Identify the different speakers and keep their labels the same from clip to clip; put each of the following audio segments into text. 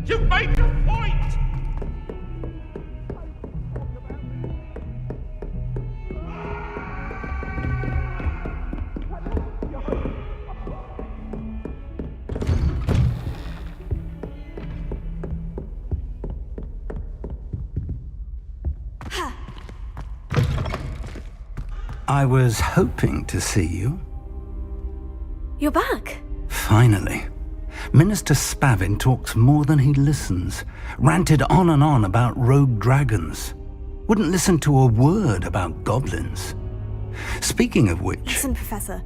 Speaker 1: You make your point!
Speaker 2: I was hoping to see you.
Speaker 3: You're back.
Speaker 2: Finally. Minister Spavin talks more than he listens. Ranted on and on about rogue dragons. Wouldn't listen to a word about goblins. Speaking of which...
Speaker 3: Listen, Professor.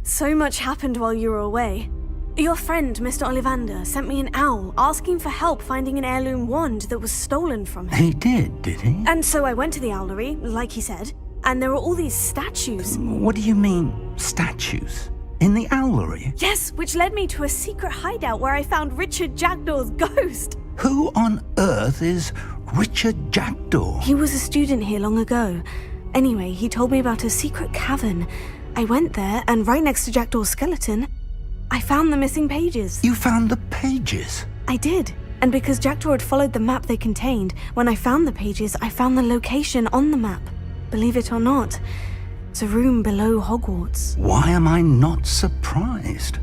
Speaker 3: So much happened while you were away. Your friend, Mr. Ollivander, sent me an owl asking for help finding an heirloom wand that was stolen from him.
Speaker 2: He did he?
Speaker 3: And so I went to the owlery, like he said, and there were all these statues.
Speaker 2: What do you mean, statues? In the owlery?
Speaker 3: Yes, which led me to a secret hideout where I found Richard Jackdaw's ghost.
Speaker 2: Who on earth is Richard Jackdaw?
Speaker 3: He was a student here long ago. Anyway, he told me about a secret cavern. I went there, and right next to Jackdaw's skeleton, I found the missing pages.
Speaker 2: You found the pages?
Speaker 3: I did. And because Jackdaw had followed the map they contained, when I found the pages, I found the location on the map. Believe it or not, it's a room below Hogwarts.
Speaker 2: Why am I not surprised?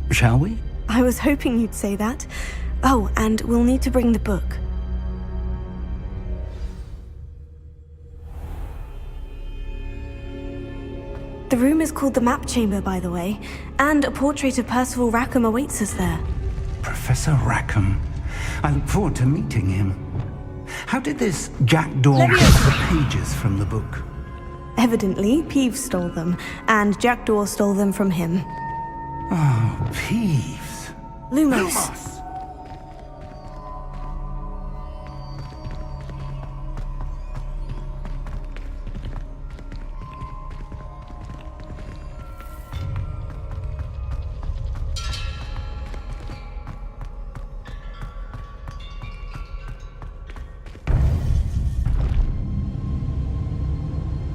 Speaker 2: Shall we?
Speaker 3: I was hoping you'd say that. Oh, and we'll need to bring the book. The room is called the Map Chamber, by the way, and a portrait of Percival Rackham awaits us there.
Speaker 2: Professor Rackham. I look forward to meeting him. How did this Jackdaw get the pages from the book?
Speaker 3: Evidently, Peeves stole them, and Jackdaw stole them from him.
Speaker 2: Oh, Peeves.
Speaker 3: Lumos.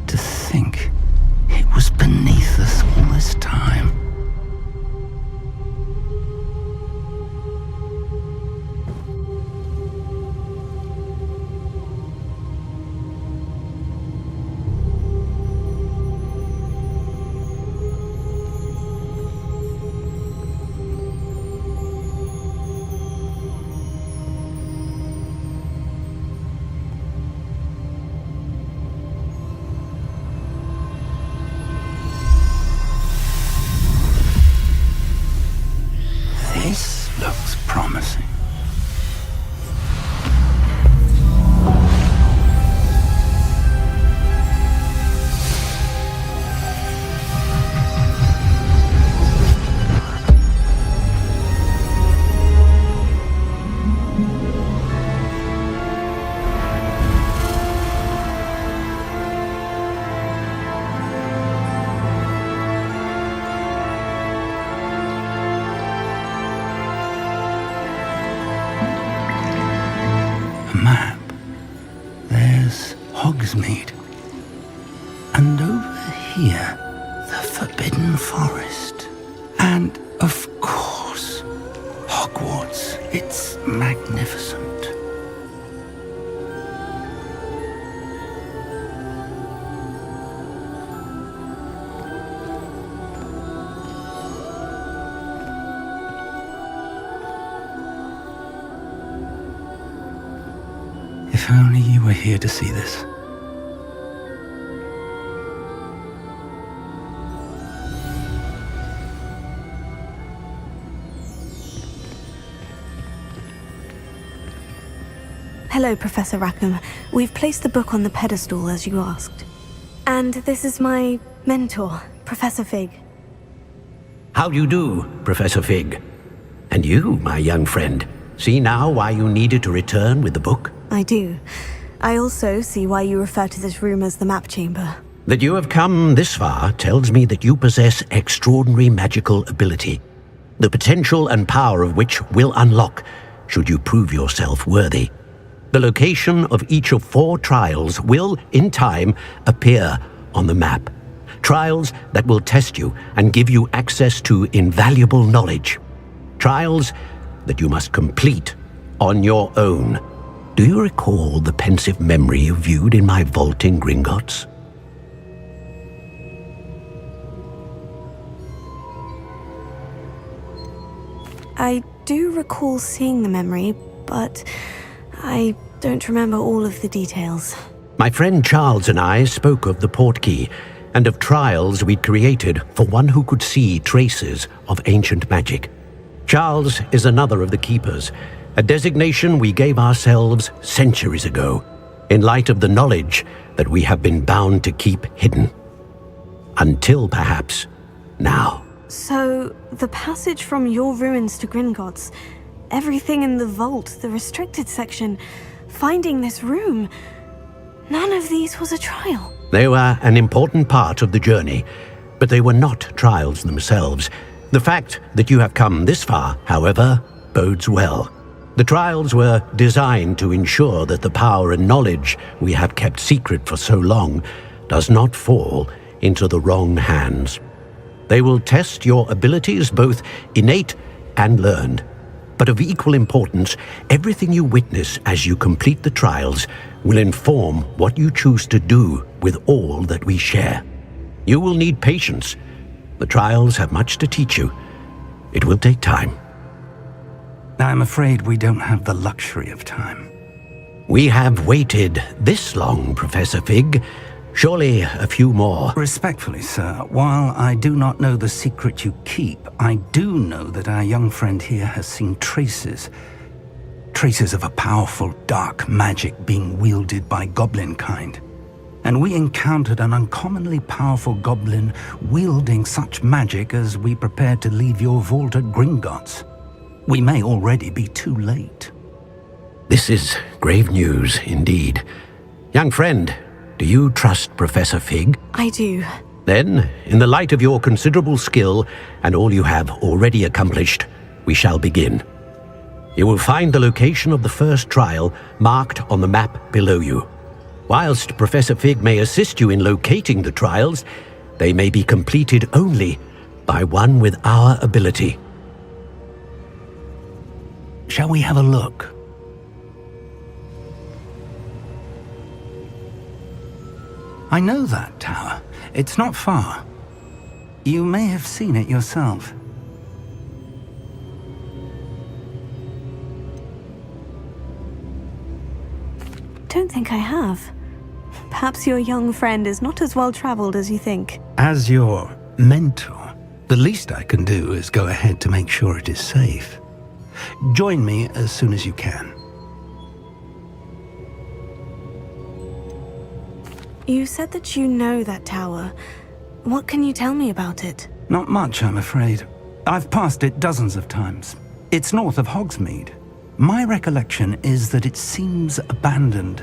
Speaker 2: To think it was beneath us all this time. Hogsmeade. And over here, the Forbidden Forest. And, of course, Hogwarts. It's magnificent. If only you were here to see this.
Speaker 3: Hello, Professor Rackham. We've placed the book on the pedestal as you asked. And this is my mentor, Professor Fig.
Speaker 4: How do you do, Professor Fig? And you, my young friend, see now why you needed to return with the book?
Speaker 3: I do. I also see why you refer to this room as the map chamber.
Speaker 4: That you have come this far tells me that you possess extraordinary magical ability, the potential and power of which will unlock should you prove yourself worthy. The location of each of 4 trials will, in time, appear on the map. Trials that will test you and give you access to invaluable knowledge. Trials that you must complete on your own. Do you recall the pensive memory you viewed in my vault in Gringotts?
Speaker 3: I do recall seeing the memory, but I don't remember all of the details.
Speaker 4: My friend Charles and I spoke of the Portkey and of trials we'd created for one who could see traces of ancient magic. Charles is another of the Keepers, a designation we gave ourselves centuries ago, in light of the knowledge that we have been bound to keep hidden. Until perhaps now.
Speaker 3: So, the passage from your ruins to Gringotts, everything in the vault, the restricted section, finding this room, none of these was a trial.
Speaker 4: They were an important part of the journey, but they were not trials themselves. The fact that you have come this far, however, bodes well. The trials were designed to ensure that the power and knowledge we have kept secret for so long does not fall into the wrong hands. They will test your abilities, both innate and learned. But of equal importance, everything you witness as you complete the trials will inform what you choose to do with all that we share. You will need patience. The trials have much to teach you. It will take time.
Speaker 2: I'm afraid we don't have the luxury of time.
Speaker 4: We have waited this long, Professor Fig. Surely a few more.
Speaker 2: Respectfully, sir, while I do not know the secret you keep, I do know that our young friend here has seen traces of a powerful dark magic being wielded by goblin kind. And we encountered an uncommonly powerful goblin wielding such magic as we prepared to leave your vault at Gringotts. We may already be too late.
Speaker 4: This is grave news indeed. Young friend, do you trust Professor Fig?
Speaker 3: I do.
Speaker 4: Then, in the light of your considerable skill and all you have already accomplished, we shall begin. You will find the location of the first trial marked on the map below you. Whilst Professor Fig may assist you in locating the trials, they may be completed only by one with our ability.
Speaker 2: Shall we have a look? I know that tower. It's not far. You may have seen it yourself.
Speaker 3: Don't think I have. Perhaps your young friend is not as well-traveled as you think.
Speaker 2: As your mentor, the least I can do is go ahead to make sure it is safe. Join me as soon as you can.
Speaker 3: You said that you know that tower. What can you tell me about it?
Speaker 2: Not much, I'm afraid. I've passed it dozens of times. It's north of Hogsmeade. My recollection is that it seems abandoned.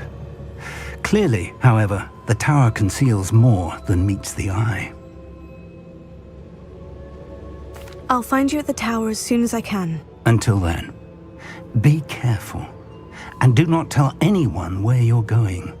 Speaker 2: Clearly, however, the tower conceals more than meets the eye.
Speaker 3: I'll find you at the tower as soon as I can.
Speaker 2: Until then, be careful, and do not tell anyone where you're going.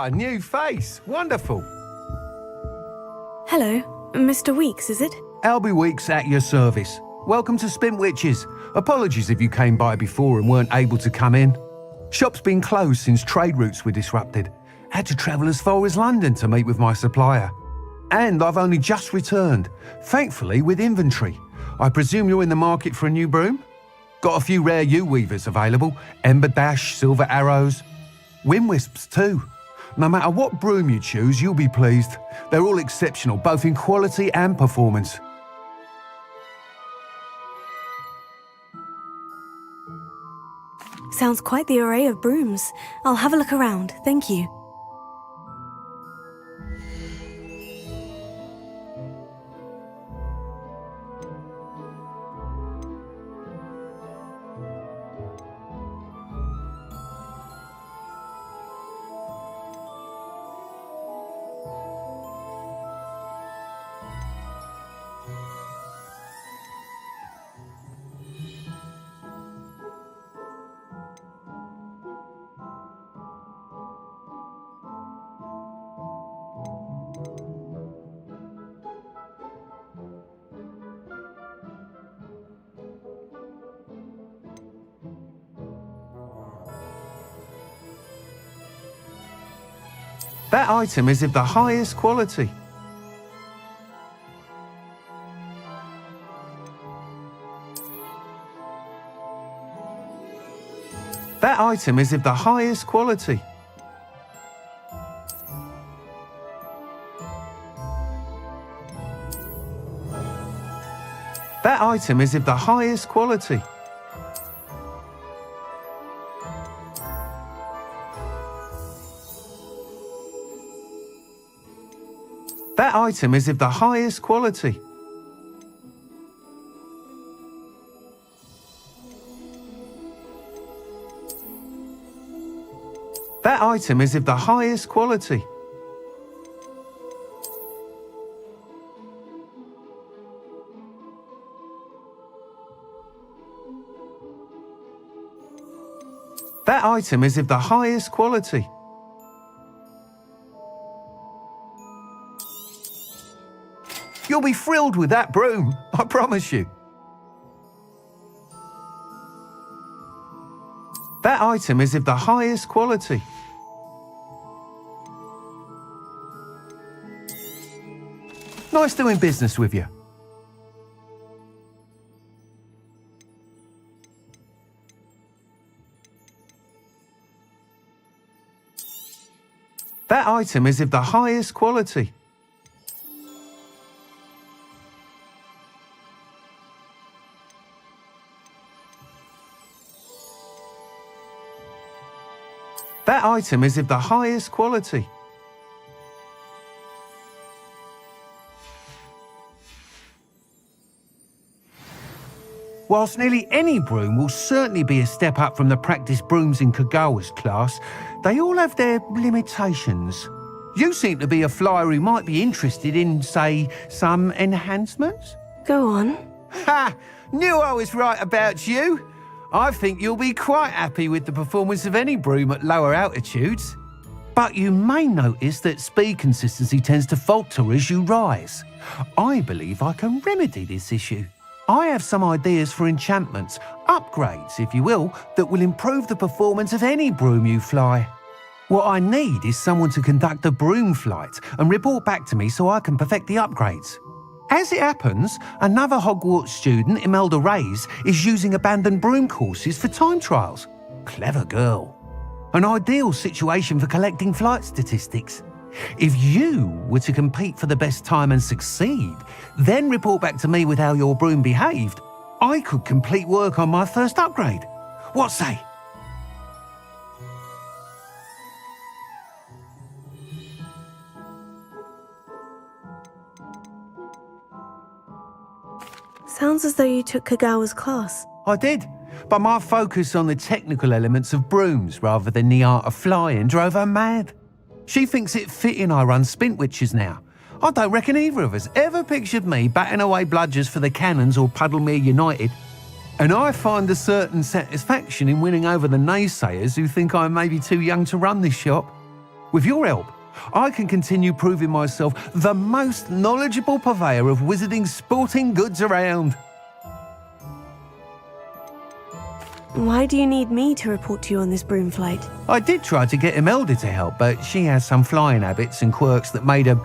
Speaker 5: Ah, new face. Wonderful.
Speaker 3: Hello, Mr. Weeks, is it?
Speaker 2: Albie Weeks at your service. Welcome to Spint Witches. Apologies if you came by before and weren't able to come in. Shop's been closed since trade routes were disrupted. Had to travel as far as London to meet with my supplier. And I've only just returned, thankfully with inventory. I presume you're in the market for a new broom? Got a few rare yew-weavers available, Ember Dash, Silver Arrows, Wind Wisps too. No matter what broom you choose, you'll be pleased. They're all exceptional, both in quality and performance.
Speaker 3: Sounds quite the array of brooms. I'll have a look around, thank you.
Speaker 2: That item is of the highest quality. That item is of the highest quality. That item is of the highest quality. That item is of the highest quality. That item is of the highest quality. That item is of the highest quality. You'll be thrilled with that broom, I promise you. That item is of the highest quality. Nice doing business with you. That item is of the highest quality. That item is of the highest quality. Whilst nearly any broom will certainly be a step up from the practice brooms in Kagawa's class, they all have their limitations. You seem to be a flyer who might be interested in, say, some enhancements?
Speaker 3: Go on.
Speaker 2: Ha! Knew I was right about you. I think you'll be quite happy with the performance of any broom at lower altitudes. But you may notice that speed consistency tends to falter as you rise. I believe I can remedy this issue. I have some ideas for enchantments, upgrades if you will, that will improve the performance of any broom you fly. What I need is someone to conduct a broom flight and report back to me so I can perfect the upgrades. As it happens, another Hogwarts student, Imelda Reyes, is using abandoned broom courses for time trials. Clever girl. An ideal situation for collecting flight statistics. If you were to compete for the best time and succeed, then report back to me with how your broom behaved, I could complete work on my first upgrade. What say?
Speaker 3: Sounds as though you took Kagawa's class.
Speaker 2: I did, but my focus on the technical elements of brooms rather than the art of flying drove her mad. She thinks it fitting I run Spint Witches now. I don't reckon either of us ever pictured me batting away bludgers for the Cannons or Puddlemere United. And I find a certain satisfaction in winning over the naysayers who think I'm maybe too young to run this shop.
Speaker 5: With your help, I can continue proving myself the most knowledgeable purveyor of wizarding sporting goods around.
Speaker 3: Why do you need me to report to you on this broom flight?
Speaker 5: I did try to get Imelda to help, but she has some flying habits and quirks that made her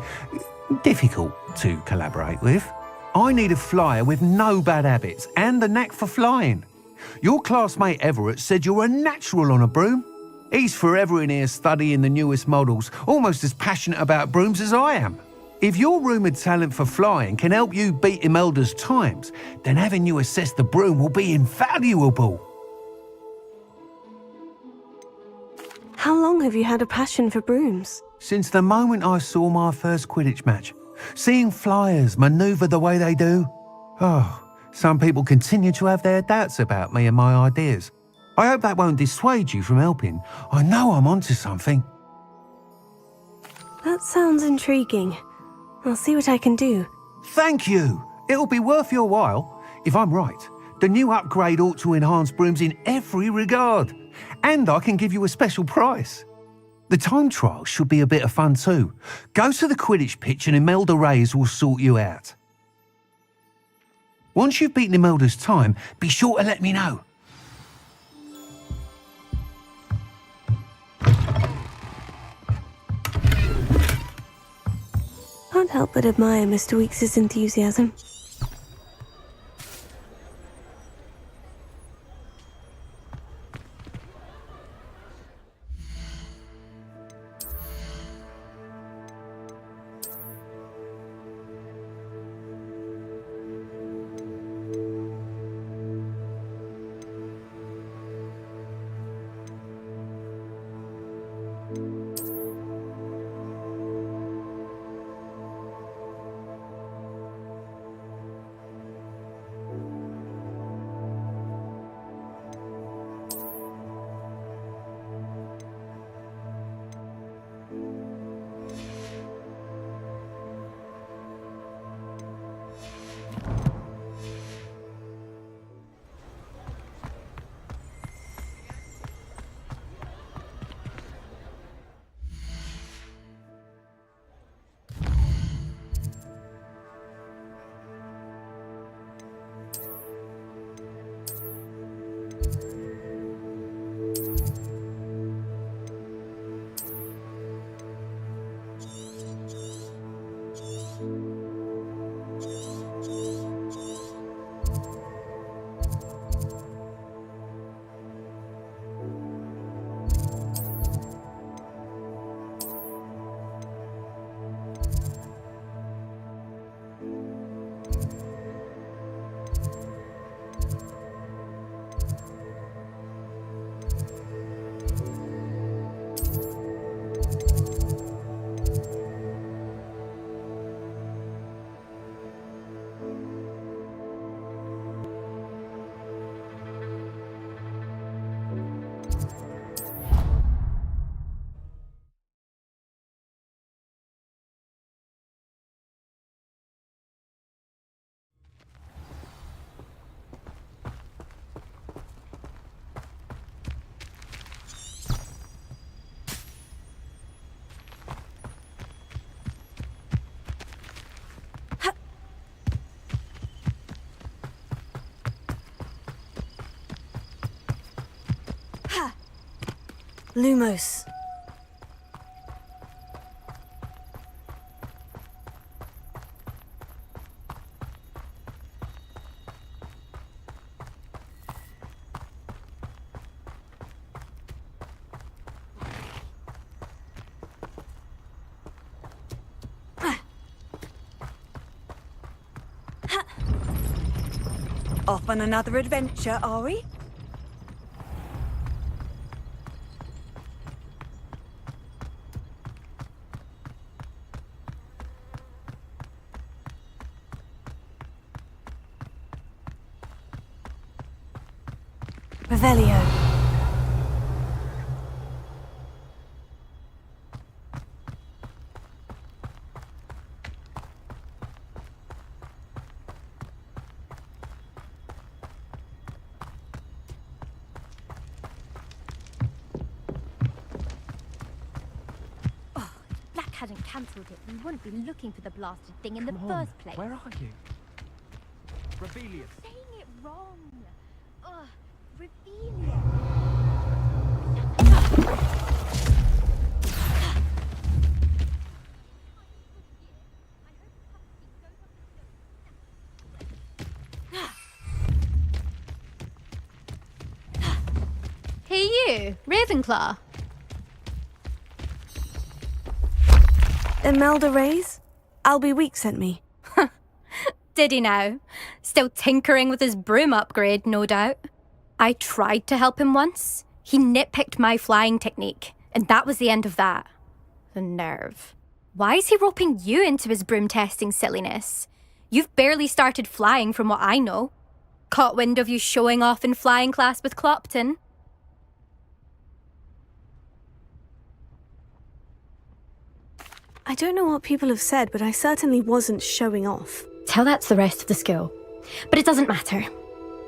Speaker 5: difficult to collaborate with. I need a flyer with no bad habits and the knack for flying. Your classmate Everett said you're a natural on a broom. He's forever in here studying the newest models, almost as passionate about brooms as I am. If your rumoured talent for flying can help you beat Imelda's times, then having you assess the broom will be invaluable.
Speaker 3: How long have you had a passion for brooms?
Speaker 5: Since the moment I saw my first Quidditch match, seeing flyers manoeuvre the way they do. Oh, some people continue to have their doubts about me and my ideas. I hope that won't dissuade you from helping. I know I'm onto something.
Speaker 3: That sounds intriguing. I'll see what I can do.
Speaker 5: Thank you. It'll be worth your while. If I'm right, the new upgrade ought to enhance brooms in every regard. And I can give you a special price. The time trial should be a bit of fun too. Go to the Quidditch pitch and Imelda Reyes will sort you out. Once you've beaten Imelda's time, be sure to let me know.
Speaker 3: Can't help but admire Mr. Weekes' enthusiasm. Lumos.
Speaker 6: Off on another adventure, are we?
Speaker 3: Revelio.
Speaker 7: hadn't cancelled it, we wouldn't be looking for the blasted thing in the first place.
Speaker 5: Where are you? Rebellious.
Speaker 7: Saying it wrong. Ugh, Revelia.
Speaker 8: Hey you, Ravenclaw.
Speaker 3: Imelda Reyes? Albie Week sent me.
Speaker 8: Did he now? Still tinkering with his broom upgrade, no doubt. I tried to help him once. He nitpicked my flying technique, and that was the end of that. The nerve. Why is he roping you into his broom testing silliness? You've barely started flying from what I know. Caught wind of you showing off in flying class with Clopton.
Speaker 3: I don't know what people have said, but I certainly wasn't showing off.
Speaker 8: Tell that to the rest of the school. But it doesn't matter.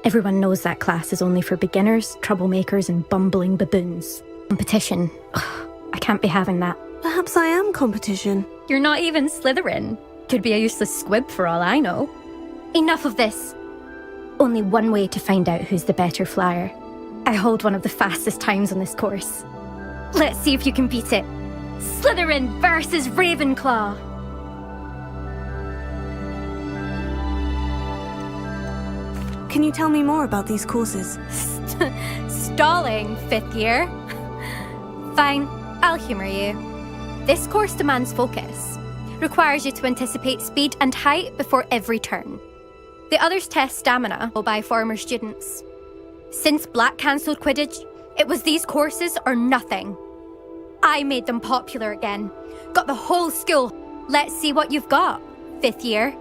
Speaker 8: Everyone knows that class is only for beginners, troublemakers, and bumbling baboons. Competition. Ugh, I can't be having that.
Speaker 3: Perhaps I am competition.
Speaker 8: You're not even Slytherin. Could be a useless squib for all I know. Enough of this. Only one way to find out who's the better flyer. I hold one of the fastest times on this course. Let's see if you can beat it. Slytherin versus Ravenclaw.
Speaker 3: Can you tell me more about these courses?
Speaker 8: Stalling, 5th year. Fine, I'll humour you. This course demands focus. Requires you to anticipate speed and height before every turn. The others test stamina by former students. Since Black cancelled Quidditch, it was these courses or nothing. I made them popular again. Got the whole school. Let's see what you've got, 5th year.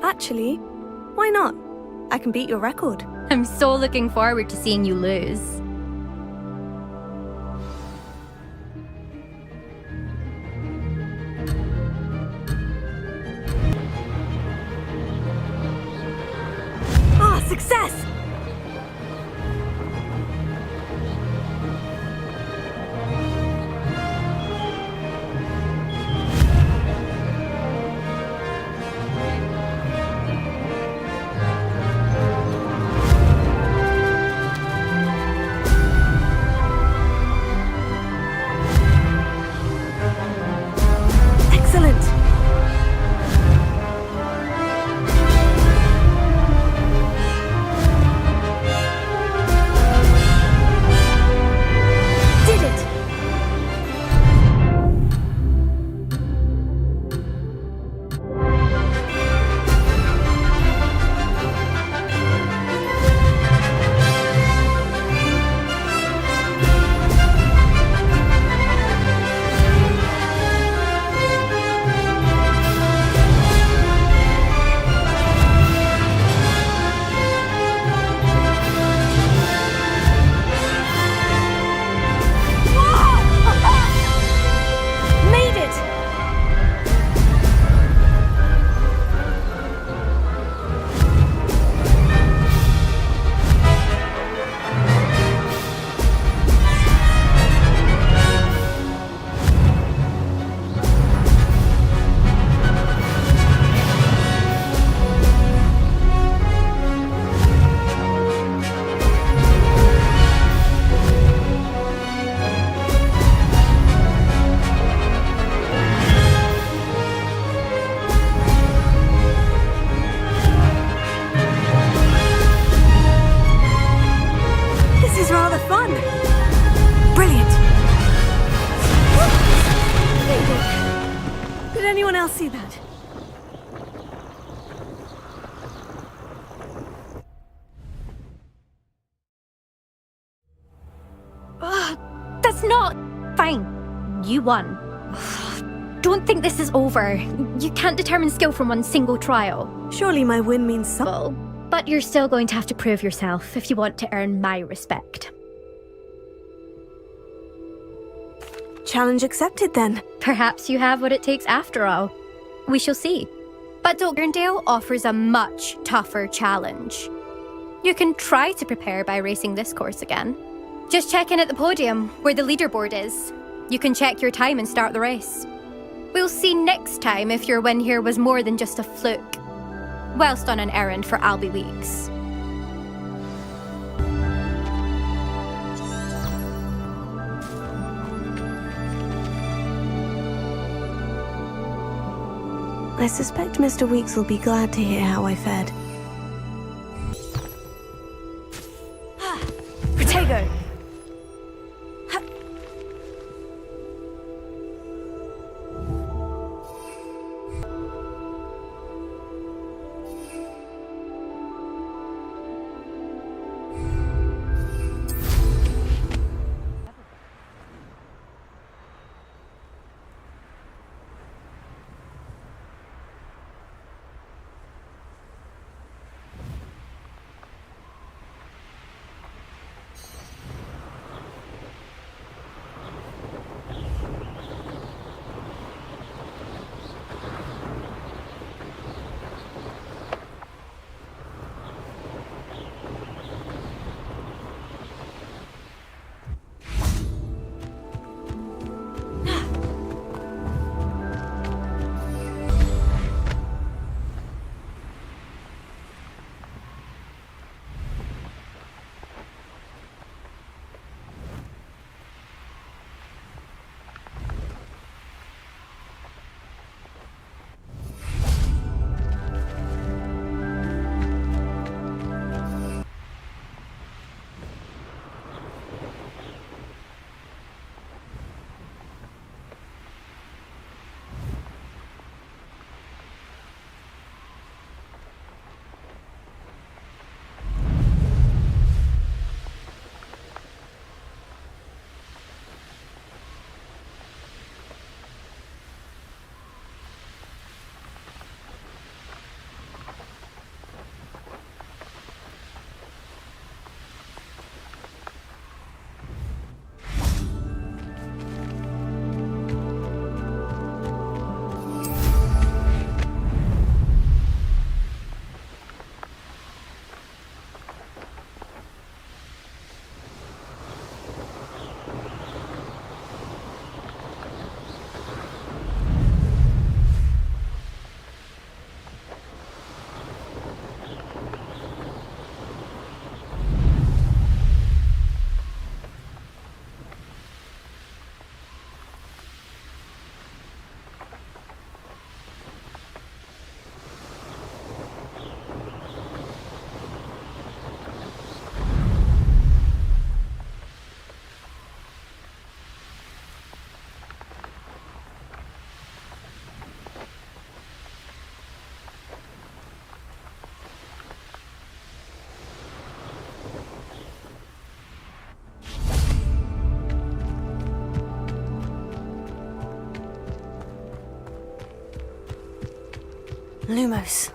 Speaker 3: Actually, why not? I can beat your record.
Speaker 8: I'm so looking forward to seeing you lose.
Speaker 3: Ah, success! Excellent! Did it! Made it! This is rather fun. Brilliant. Made it. Did anyone else see that?
Speaker 8: That's not... Fine. You won. Don't think this is over. You can't determine skill from one single trial.
Speaker 3: Surely my win means something.
Speaker 8: But you're still going to have to prove yourself if you want to earn my respect.
Speaker 3: Challenge accepted then.
Speaker 8: Perhaps you have what it takes after all. We shall see. But Doggerndale offers a much tougher challenge. You can try to prepare by racing this course again. Just check in at the podium, where the leaderboard is. You can check your time and start the race. We'll see next time if your win here was more than just a fluke, whilst on an errand for Albie Weeks.
Speaker 3: I suspect Mr. Weeks will be glad to hear how I fared.
Speaker 6: Protego!
Speaker 3: Lumos.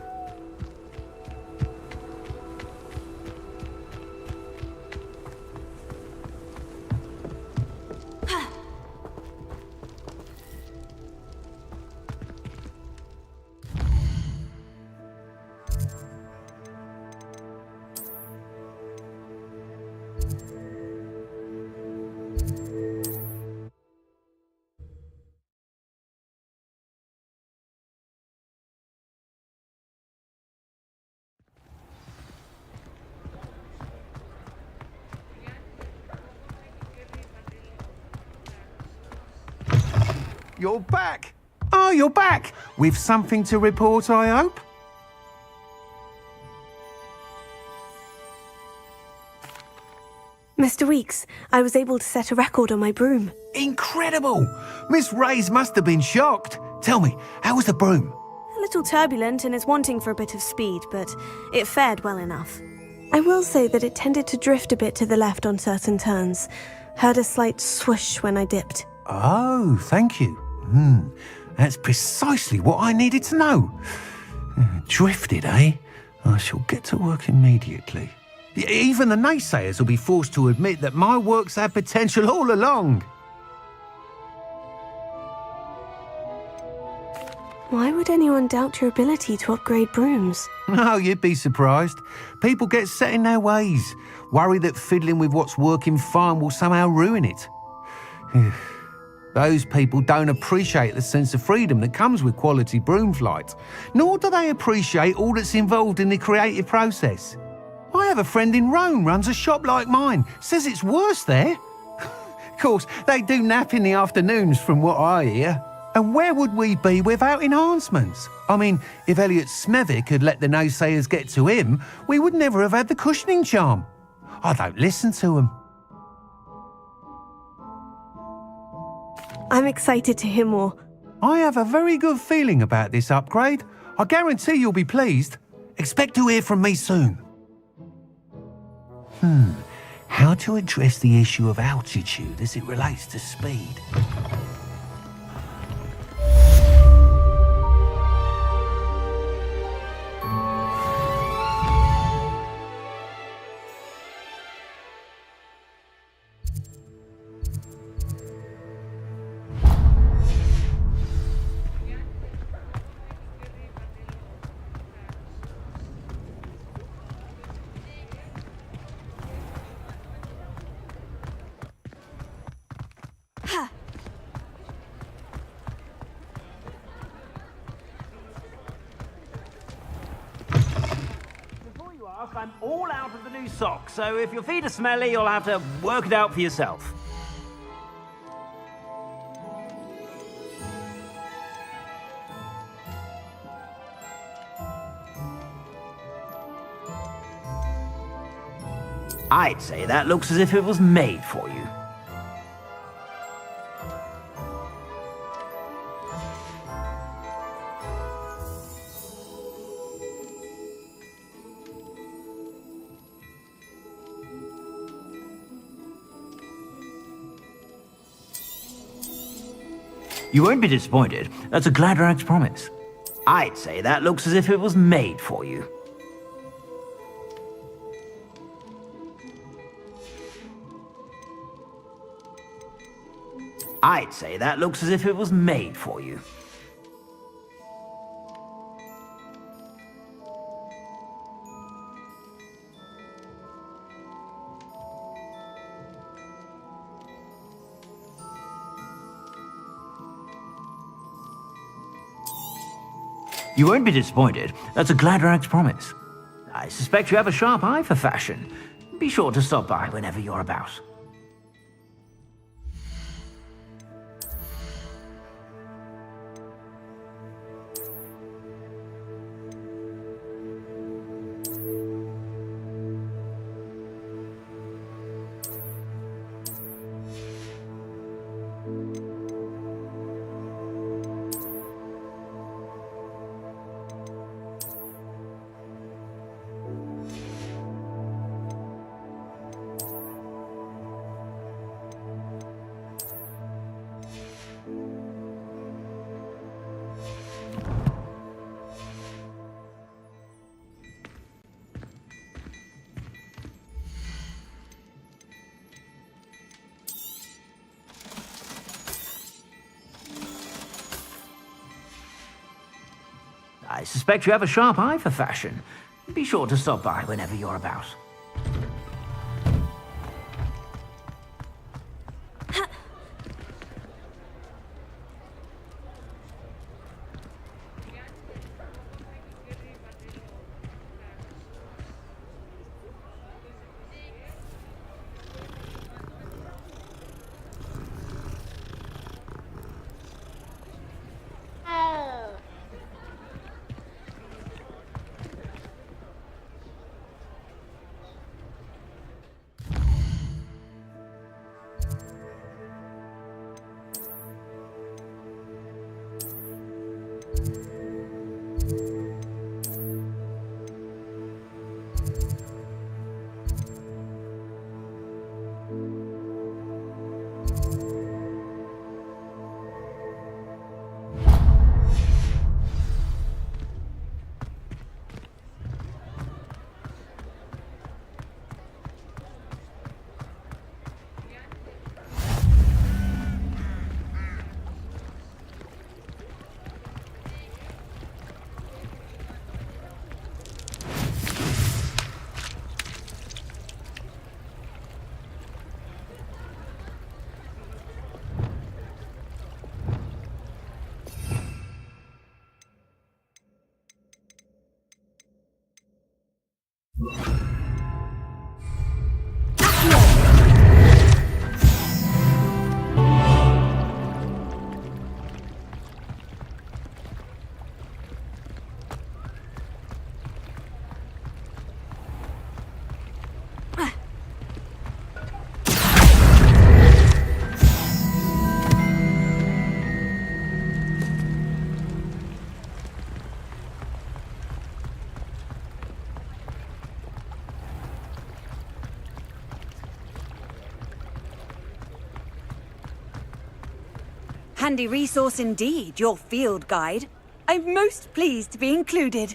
Speaker 5: You're back! Oh, you're back! With something to report, I hope?
Speaker 3: Mr. Weeks, I was able to set a record on my broom.
Speaker 5: Incredible! Miss Ray's must have been shocked. Tell me, how was the broom?
Speaker 3: A little turbulent and is wanting for a bit of speed, but it fared well enough. I will say that it tended to drift a bit to the left on certain turns. Heard a slight swoosh when I dipped.
Speaker 5: Oh, thank you. That's precisely what I needed to know. Drifted, eh? I shall get to work immediately. Even the naysayers will be forced to admit that my work's had potential all along.
Speaker 3: Why would anyone doubt your ability to upgrade brooms?
Speaker 5: No, you'd be surprised. People get set in their ways, worry that fiddling with what's working fine will somehow ruin it. Those people don't appreciate the sense of freedom that comes with quality broom flight, nor do they appreciate all that's involved in the creative process. I have a friend in Rome runs a shop like mine, says it's worse there. Of course, they do nap in the afternoons from what I hear. And where would we be without enhancements? I mean, if Elliot Smethwick had let the naysayers get to him, we would never have had the cushioning charm. I don't listen to him.
Speaker 3: I'm excited to hear more.
Speaker 5: I have a very good feeling about this upgrade. I guarantee you'll be pleased. Expect to hear from me soon. How to address the issue of altitude as it relates to speed?
Speaker 9: I'm all out of the new socks, so if your feet are smelly, you'll have to work it out for yourself. I'd say that looks as if it was made for you. You won't be disappointed. That's a Gladrax promise. I'd say that looks as if it was made for you. I'd say that looks as if it was made for you. You won't be disappointed. That's a Gladrax promise. I suspect you have a sharp eye for fashion. Be sure to stop by whenever you're about. I suspect you have a sharp eye for fashion. Be sure to stop by whenever you're about.
Speaker 6: handy resource indeed, your field guide. I'm most pleased to be included.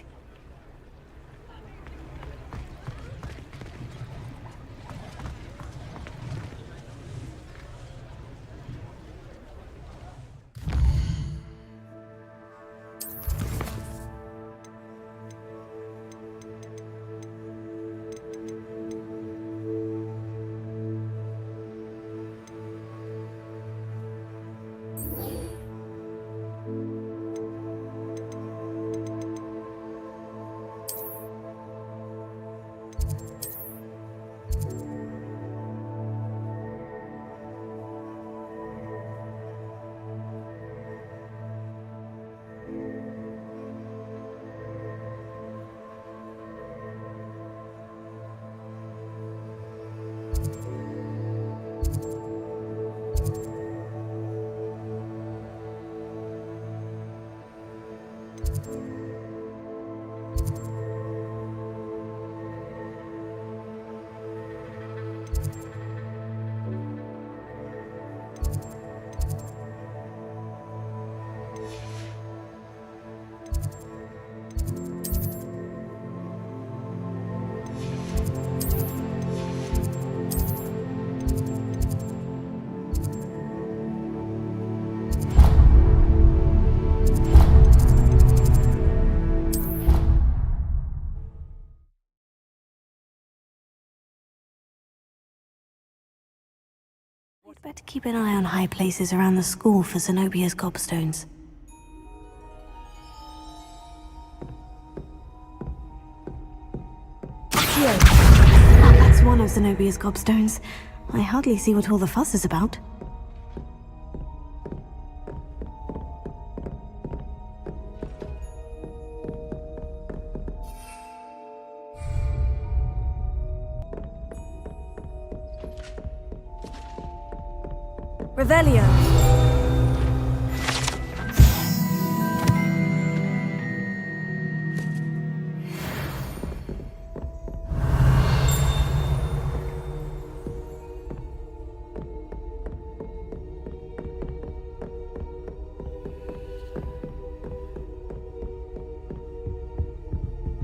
Speaker 3: I'd better keep an eye on high places around the school for Zenobia's gobstones. Here. Ah, that's one of Zenobia's gobstones. I hardly see what all the fuss is about. Revelio.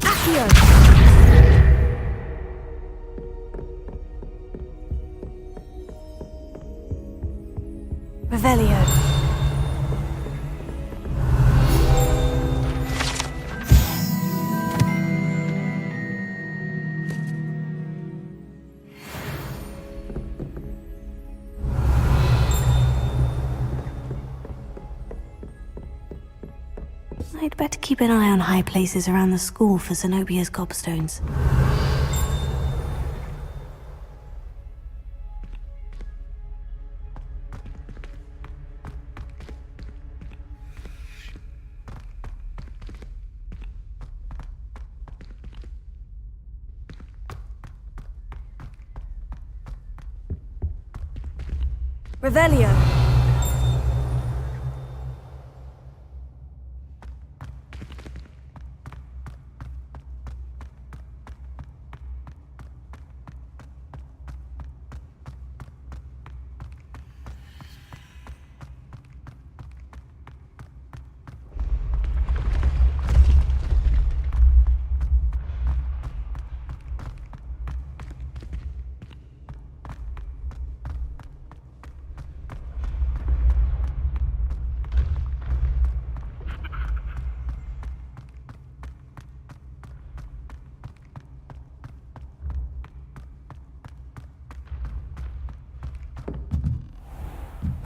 Speaker 3: Accio. Revelio. I'd better keep an eye on high places around the school for Zenobia's gobstones. Revelio.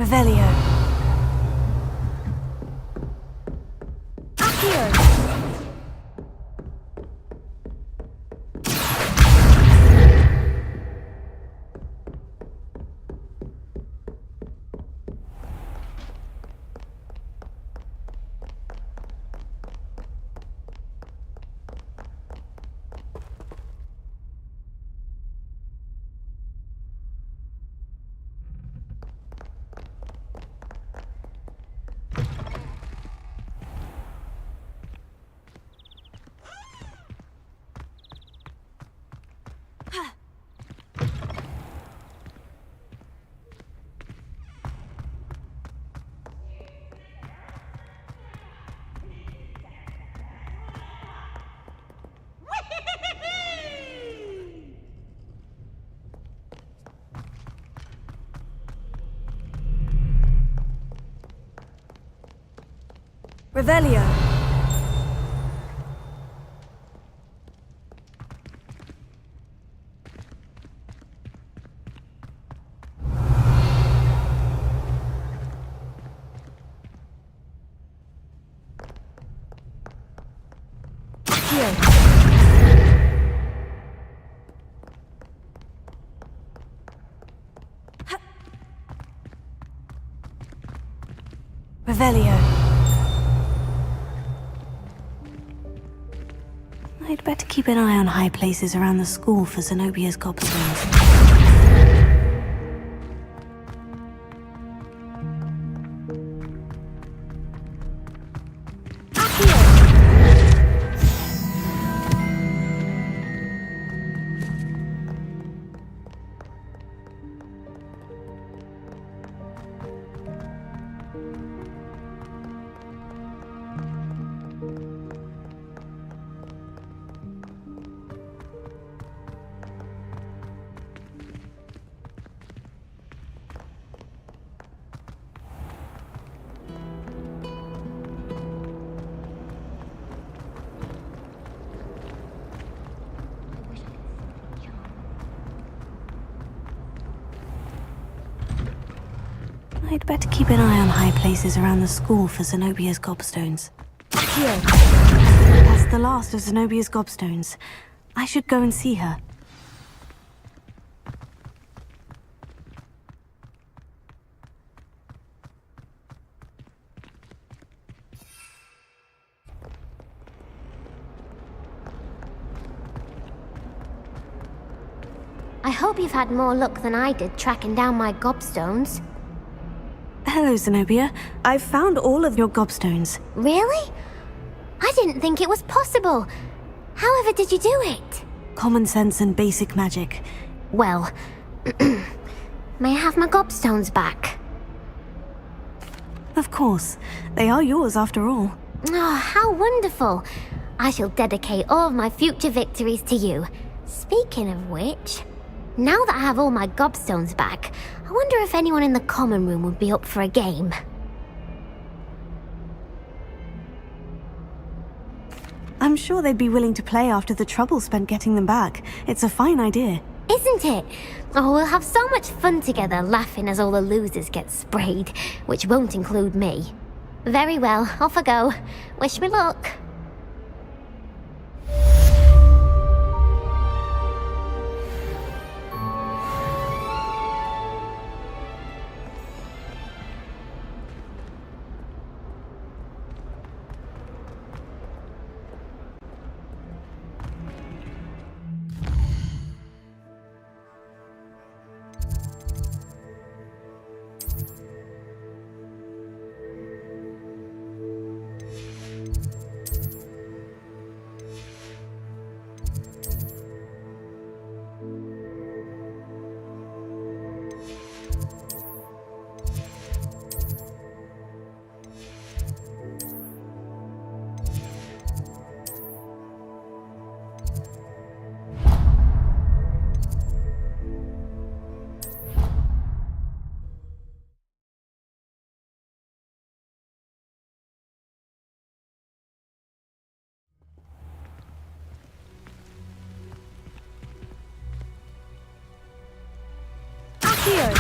Speaker 3: Revelio. Accio. Revelio. Revelio. I'd better keep an eye on high places around the school for Zenobia's gobstones. I'd better keep an eye on high places around the school for Zenobia's gobstones. Here. That's the last of Zenobia's gobstones. I should go and see her.
Speaker 10: I hope you've had more luck than I did tracking down my gobstones.
Speaker 3: Hello, Zenobia. I've found all of your gobstones.
Speaker 10: Really? I didn't think it was possible. However did you do it?
Speaker 3: Common sense and basic magic.
Speaker 10: Well, may I have my gobstones back?
Speaker 3: Of course. They are yours after all.
Speaker 10: Oh, how wonderful. I shall dedicate all of my future victories to you. Speaking of which, now that I have all my gobstones back, I wonder if anyone in the common room would be up for a game.
Speaker 3: I'm sure they'd be willing to play after the trouble spent getting them back. It's a fine idea.
Speaker 10: Isn't it? Oh, we'll have so much fun together laughing as all the losers get sprayed, which won't include me. Very well, off I go. Wish me luck.
Speaker 3: Here.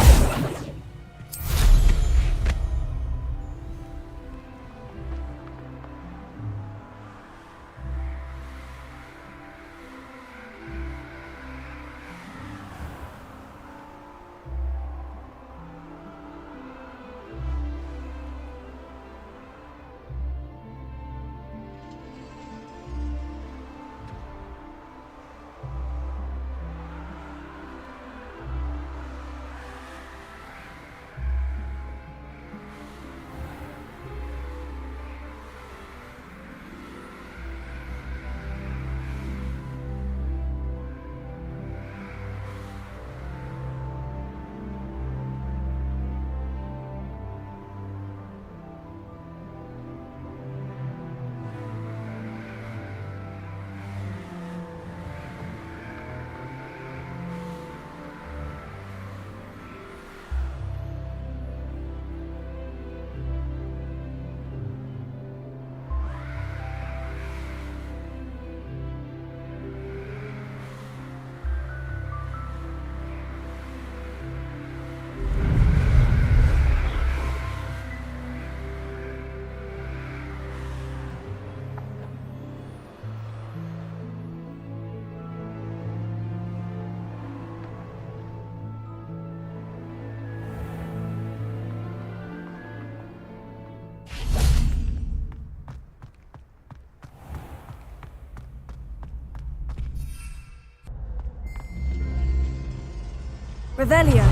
Speaker 3: Revelio.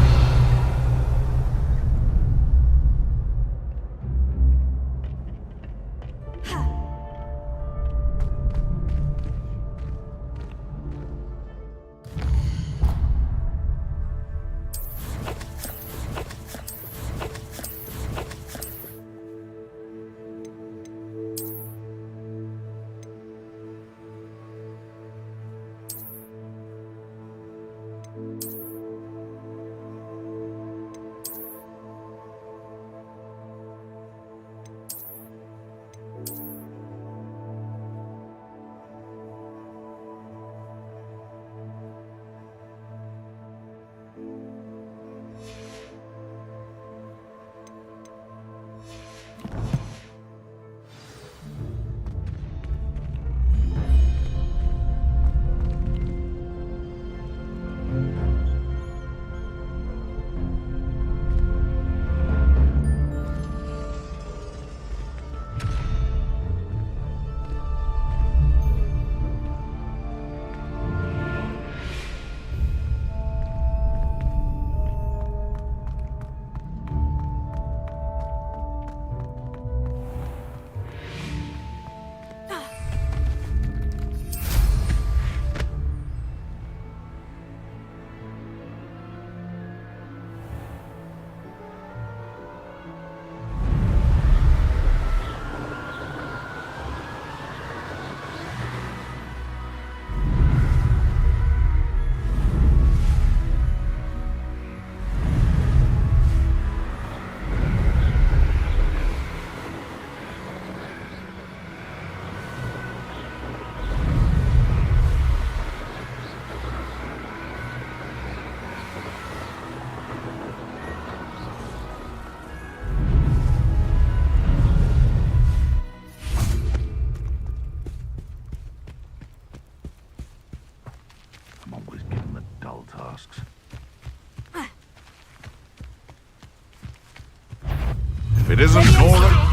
Speaker 1: If it isn't Nora,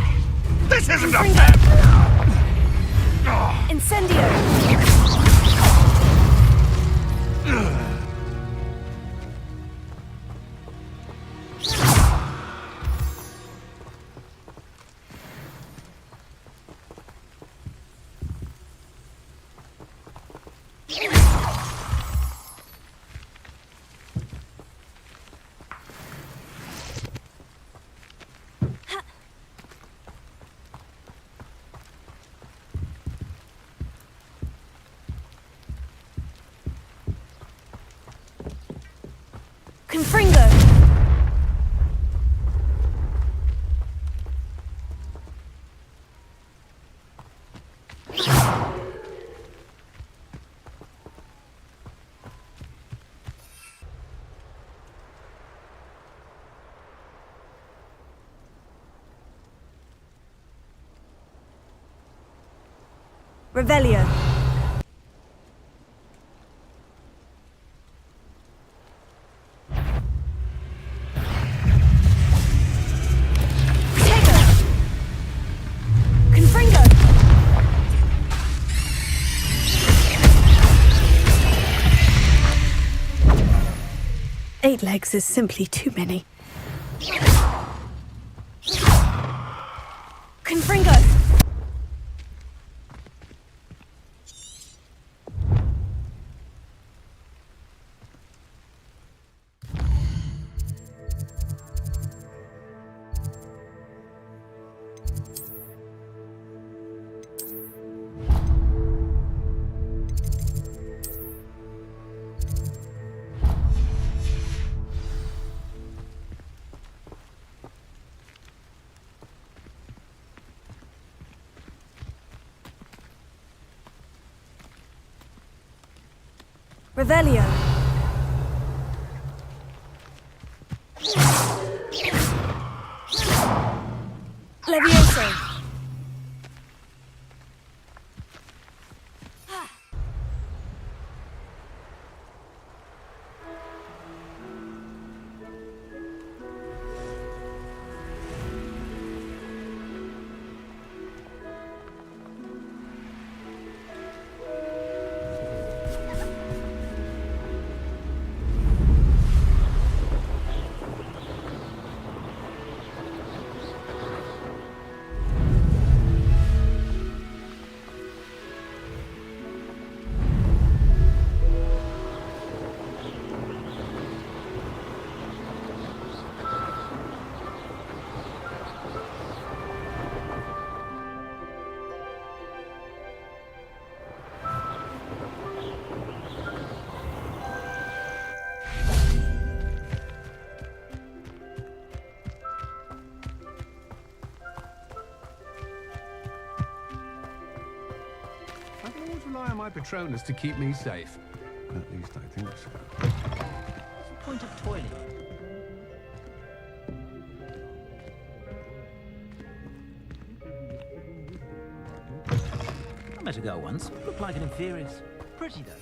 Speaker 1: this isn't a map!
Speaker 3: Incendio! Confringo! Revelio. Eight legs is simply too many. Confringo! Revelio. Levioso.
Speaker 5: rely on my Patronus to keep me safe. At least I think so.
Speaker 9: Point of toilet. I met a girl once. Looked like an inferior's. Pretty though.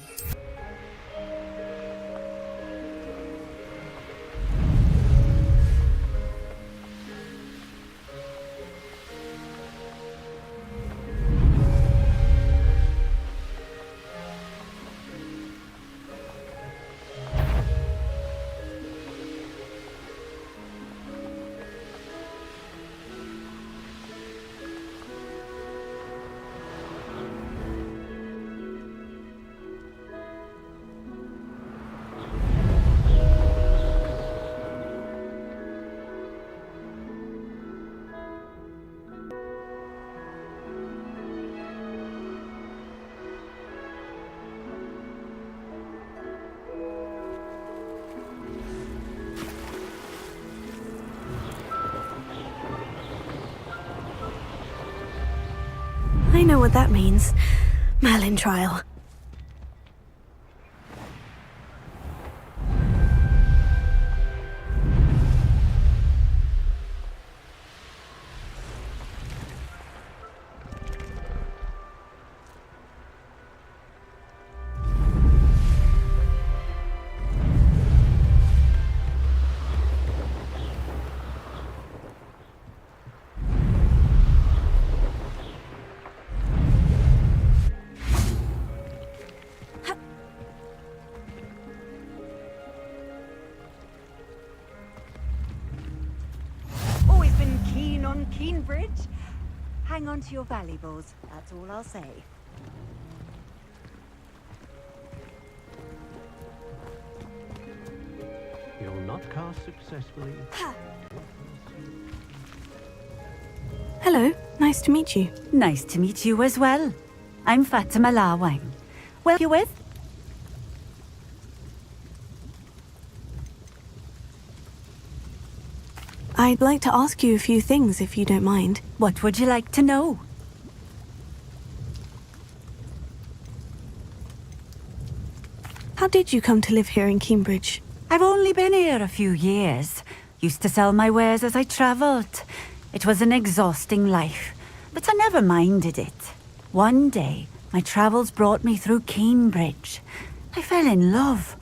Speaker 3: I know what that means. Merlin trial.
Speaker 6: Keenbridge. Hang on to your valuables, that's all I'll say.
Speaker 4: You'll not cast successfully.
Speaker 3: Hello, nice to meet you.
Speaker 11: Nice to meet you as well. I'm Fatima Lawine. Well, you with?
Speaker 3: I'd like to ask you a few things, if you don't mind.
Speaker 11: What would you like to know?
Speaker 3: How did you come to live here in Cambridge?
Speaker 11: I've only been here a few years. Used to sell my wares as I travelled. It was an exhausting life, but I never minded it. One day, my travels brought me through Cambridge. I fell in love.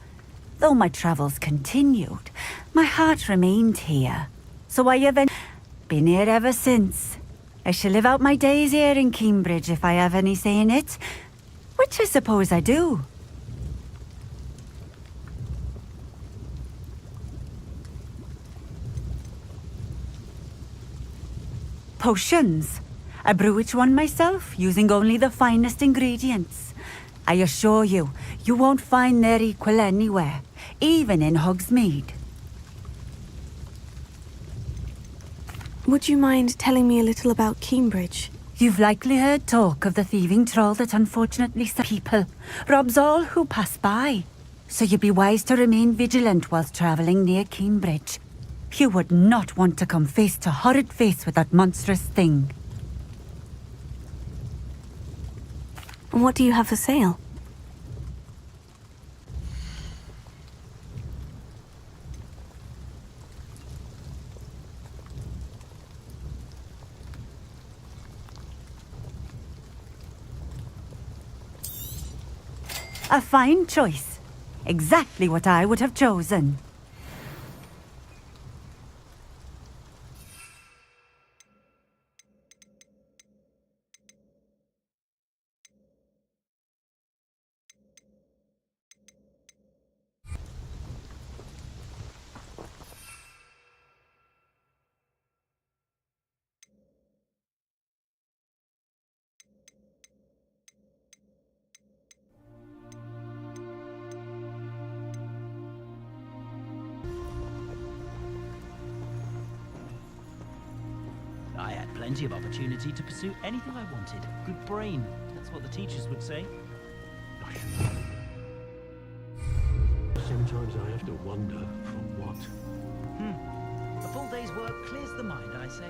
Speaker 11: Though my travels continued, my heart remained here. So I have been here ever since. I shall live out my days here in Cambridge if I have any say in it, which I suppose I do. Potions. I brew each one myself, using only the finest ingredients. I assure you, you won't find their equal anywhere, even in Hogsmeade.
Speaker 3: Would you mind telling me a little about Cambridge?
Speaker 11: You've likely heard talk of the thieving troll that unfortunately some people robs all who pass by. So you'd be wise to remain vigilant whilst travelling near Cambridge. You would not want to come face to horrid face with that monstrous thing.
Speaker 3: And what do you have for sale?
Speaker 11: A fine choice. Exactly what I would have chosen.
Speaker 9: I had plenty of opportunity to pursue anything I wanted. Good brain, that's what the teachers would say.
Speaker 4: Sometimes I have to wonder from what.
Speaker 9: A full day's work clears the mind, I say.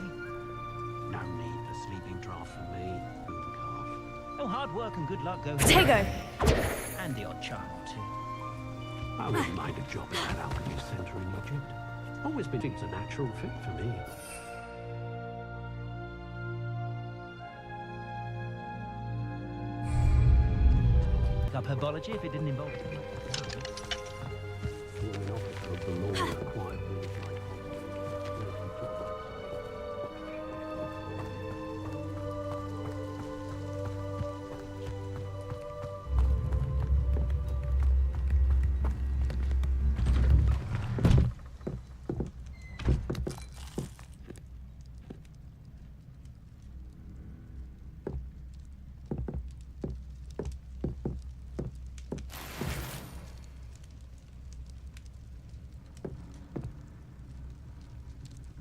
Speaker 4: No need for sleeping draft for me, calf.
Speaker 9: Oh, hi. Hard work and good luck go.
Speaker 3: Potato!
Speaker 9: And the odd charm or two.
Speaker 4: I wouldn't mind a job at that alchemy centre in Egypt. Always been a natural fit for me.
Speaker 9: Up herbology if it didn't involve it.
Speaker 4: An officer of the law required rules like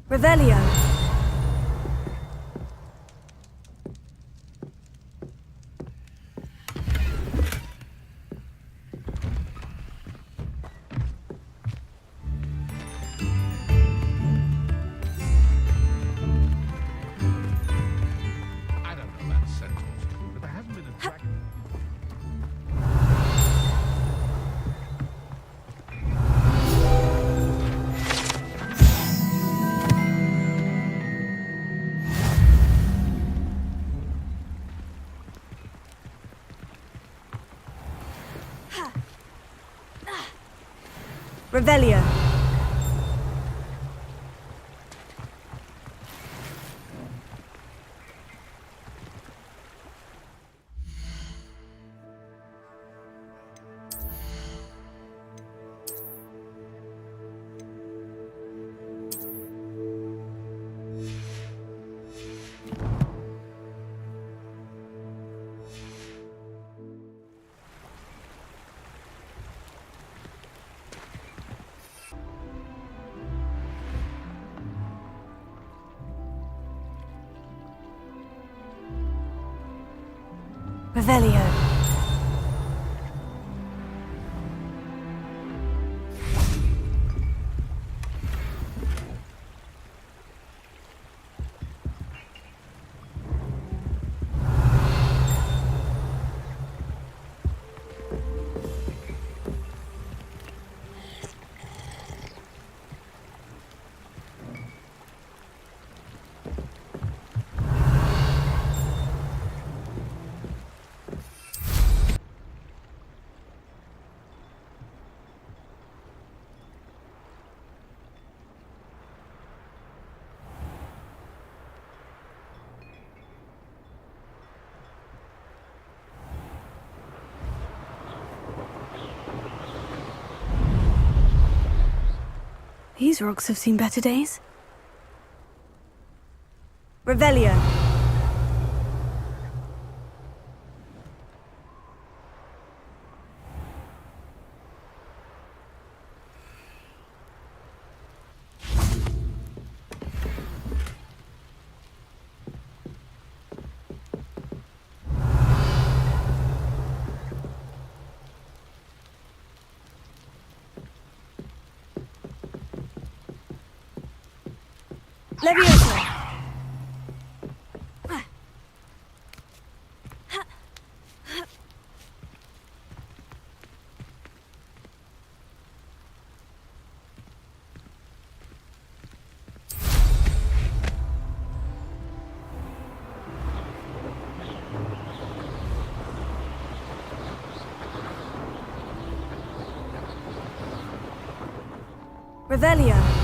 Speaker 3: Revelio.
Speaker 1: I don't know about centaurs, but there hasn't been a dragon.
Speaker 3: Revelio. Revelio. These rocks have seen better days. Revelio. Leviosa. Revelio.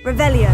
Speaker 3: Revelio.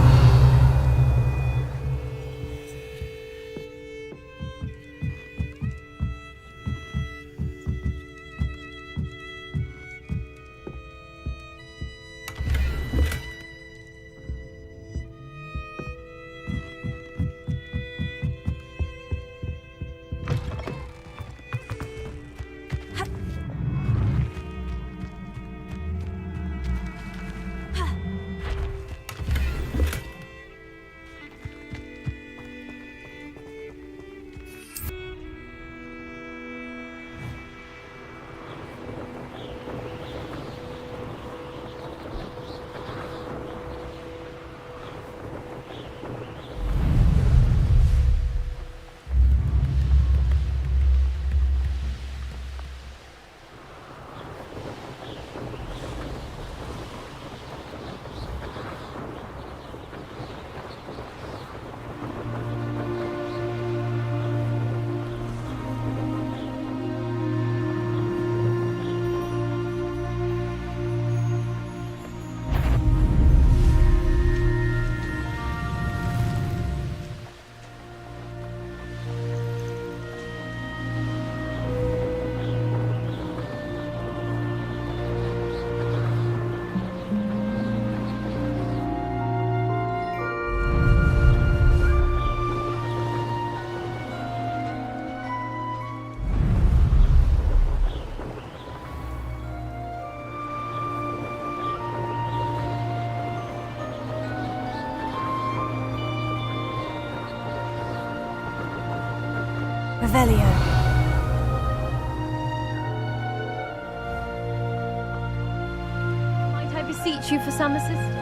Speaker 3: Revelio.
Speaker 7: Might I beseech you for some assistance?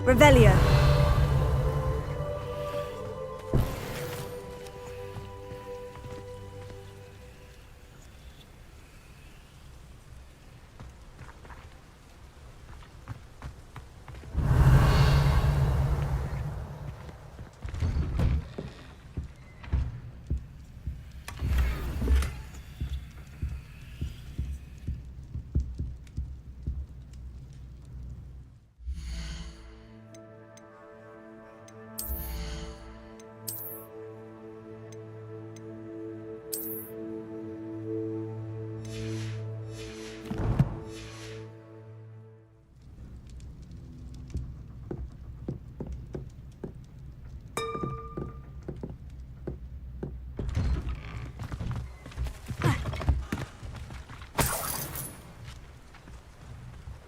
Speaker 3: Revelio.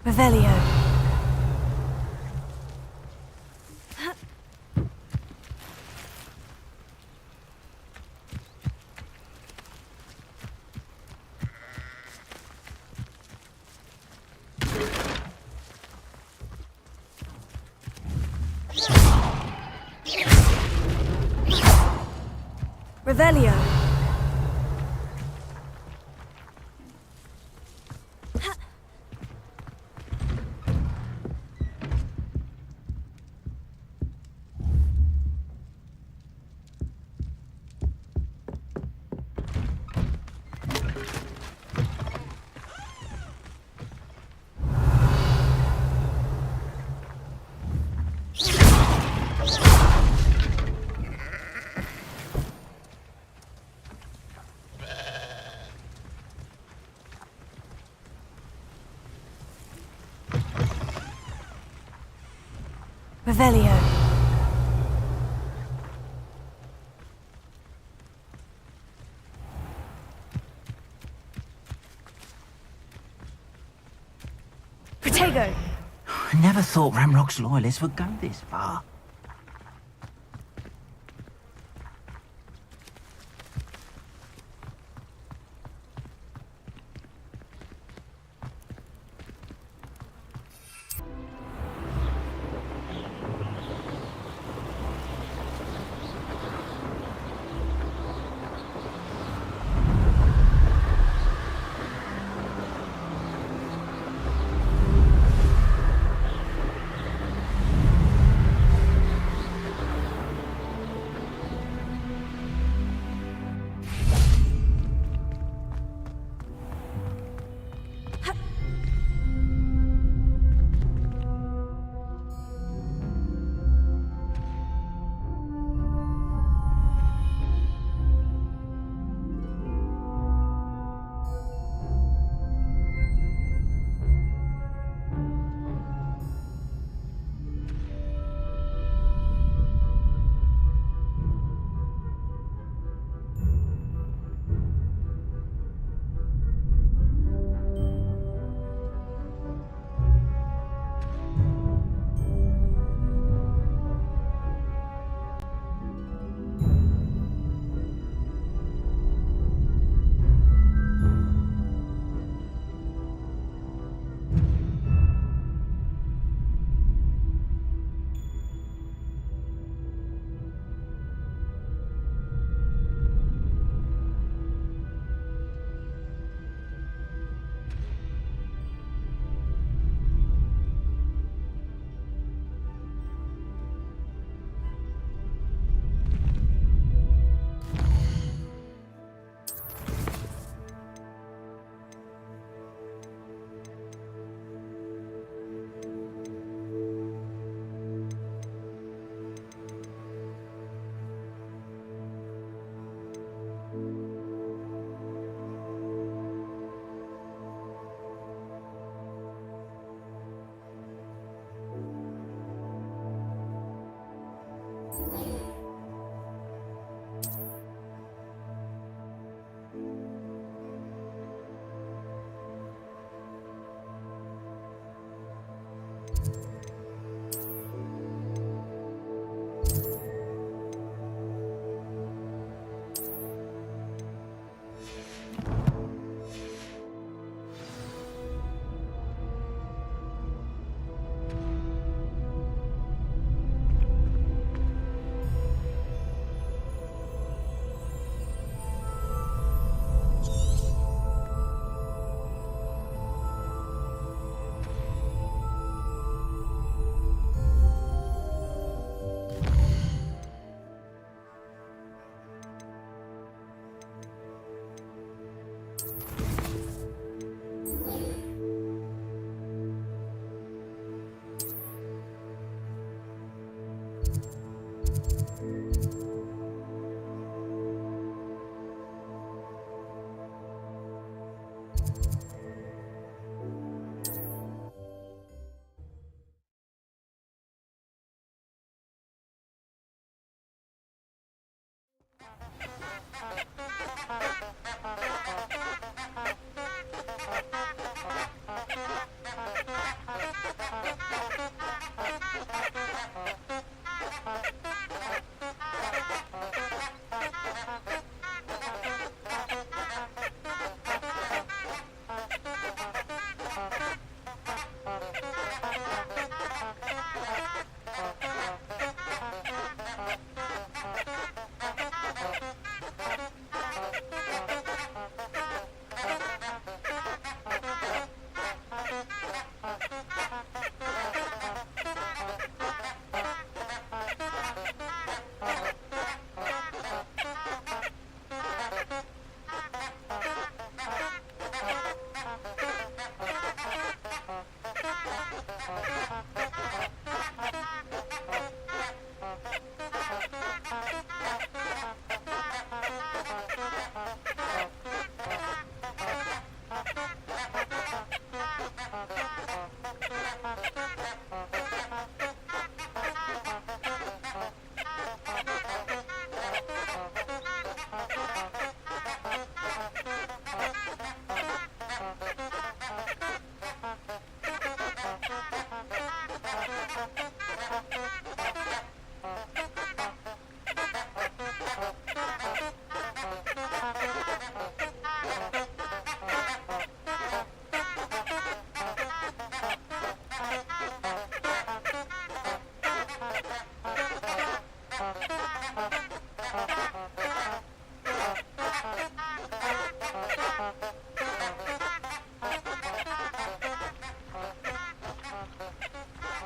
Speaker 3: Revelio. Revelio. Revelio. Protego.
Speaker 9: I never thought Ranrok's loyalists would go this far.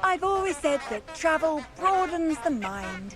Speaker 6: I've always said that travel broadens the mind.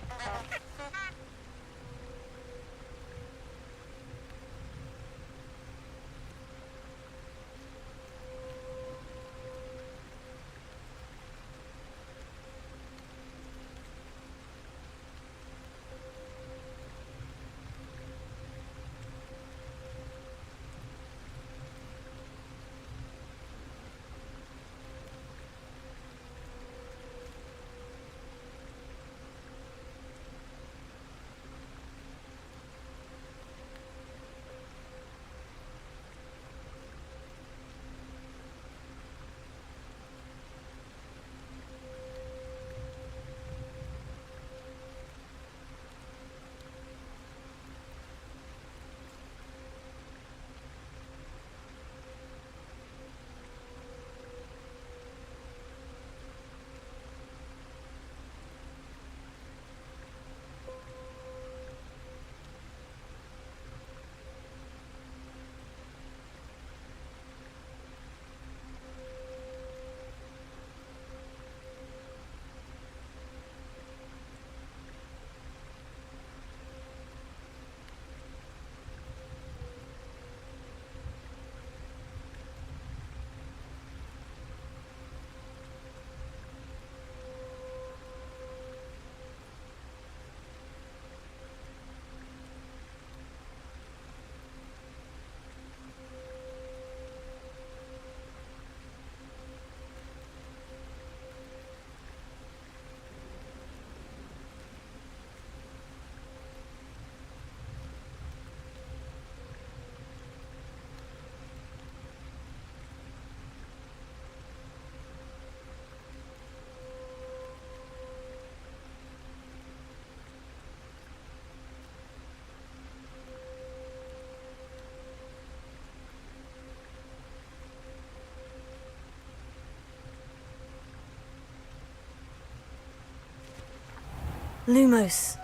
Speaker 3: Lumos.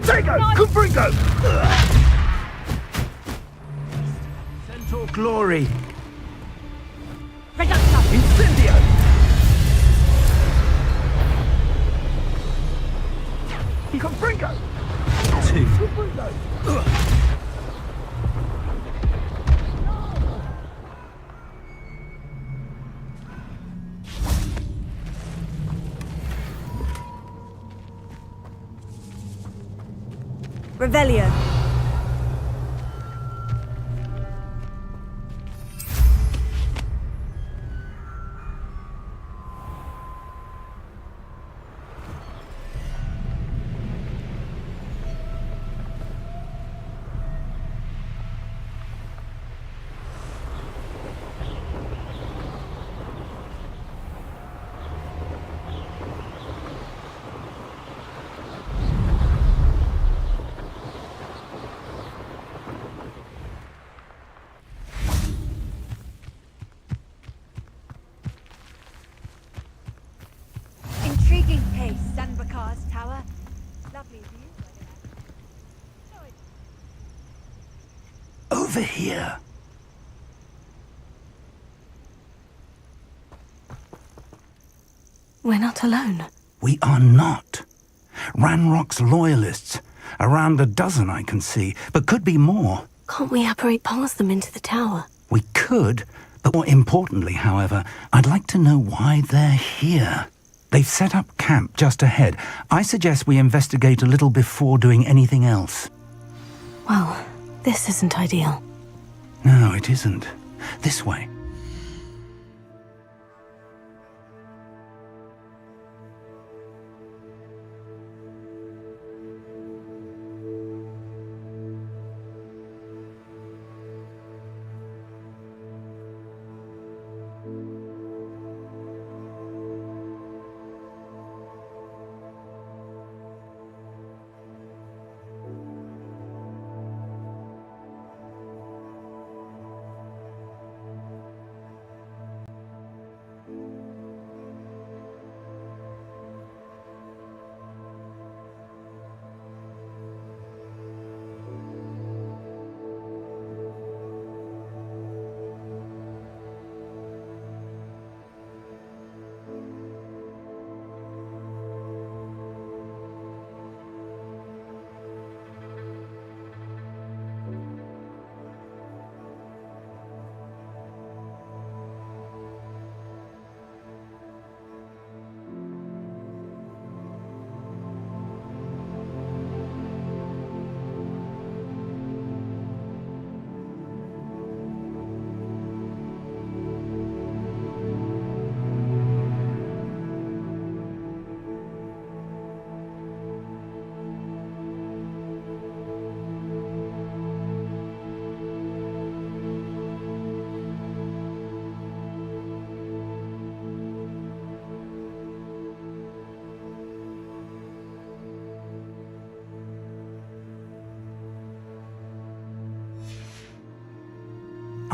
Speaker 1: Protego! Cubringo!
Speaker 2: Centaur glory.
Speaker 1: Incendio! Cubringo!
Speaker 2: Two.
Speaker 6: Revelio. Intriguing place, Sanbakar's tower. Lovely view.
Speaker 2: Over here.
Speaker 3: We're not alone.
Speaker 2: We are not. Ranrok's loyalists. Around a dozen I can see, but could be more.
Speaker 3: Can't we apparate past them into the tower?
Speaker 2: We could, but more importantly, however, I'd like to know why they're here. They've set up camp just ahead. I suggest we investigate a little before doing anything else.
Speaker 3: Well, this isn't ideal.
Speaker 2: No, it isn't. This way.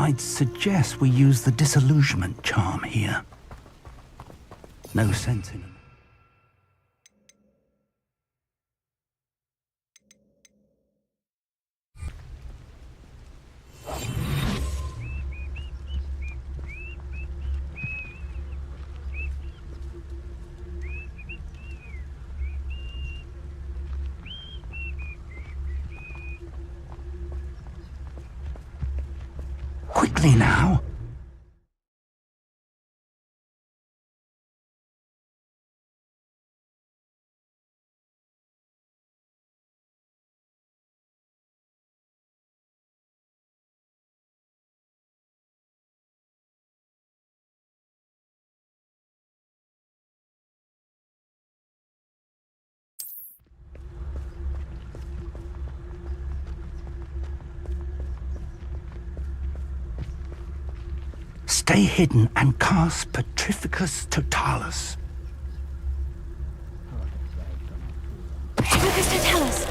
Speaker 2: I'd suggest we use the disillusionment charm here. No sense in it. Quickly now. Stay hidden and cast Petrificus Totalis.
Speaker 3: Petrificus Totalis.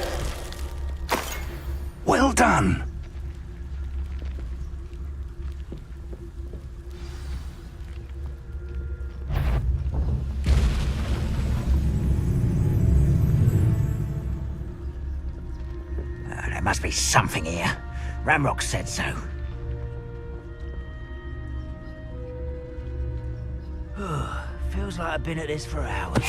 Speaker 2: Well done.
Speaker 9: Must be something here. Ranrok said so. Feels like I've been at this for hours.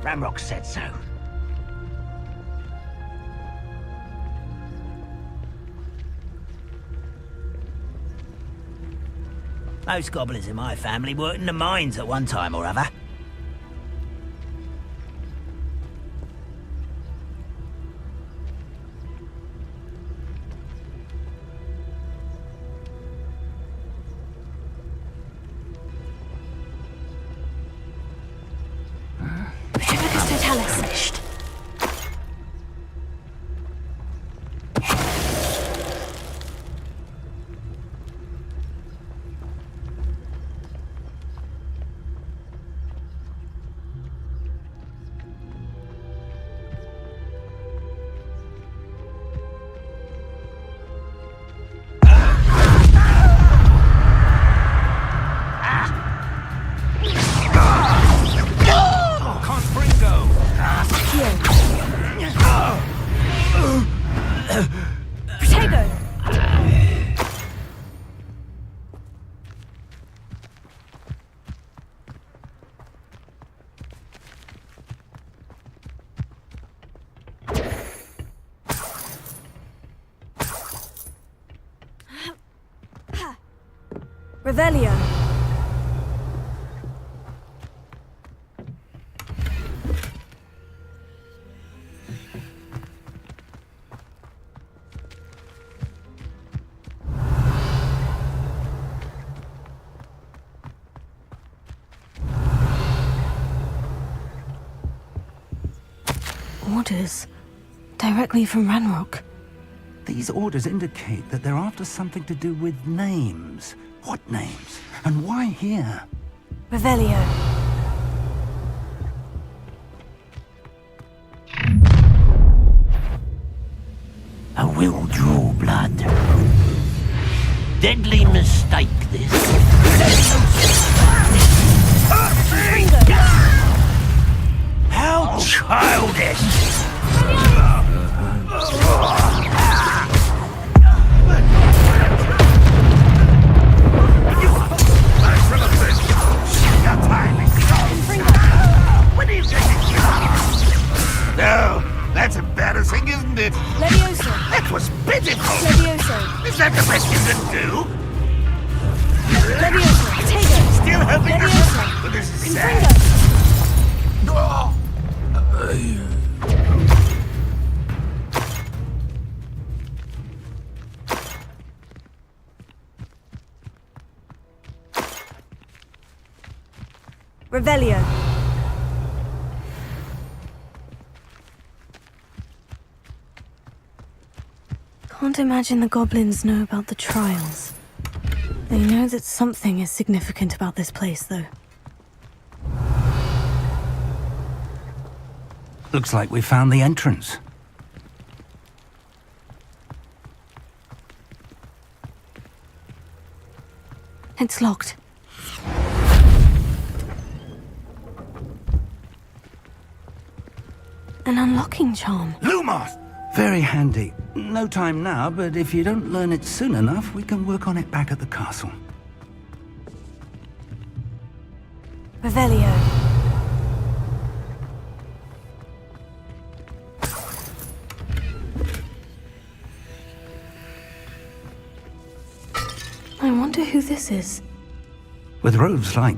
Speaker 9: Ranrok said so. Most goblins in my family worked in the mines at one time or other.
Speaker 3: Revelio. Orders. Directly from Ranrok.
Speaker 2: These orders indicate that they're after something to do with names. What names? And why here?
Speaker 3: Revelio.
Speaker 9: A will draw blood. Deadly mistake, this. How childish!
Speaker 1: No, that's embarrassing, isn't it?
Speaker 3: Levioso.
Speaker 1: That was pitiful.
Speaker 3: Levioso.
Speaker 1: Is that the best you can do?
Speaker 3: Levioso. Potato.
Speaker 1: Still helping us?
Speaker 3: Levioso.
Speaker 1: But this is sad. Oh.
Speaker 3: Revelio. Can't imagine the goblins know about the trials. They know that something is significant about this place, though.
Speaker 2: Looks like we found the entrance.
Speaker 3: It's locked. An unlocking charm.
Speaker 1: Lumos!
Speaker 2: Very handy. No time now, but if you don't learn it soon enough, we can work on it back at the castle.
Speaker 3: Revelio. I wonder who this is.
Speaker 2: With robes like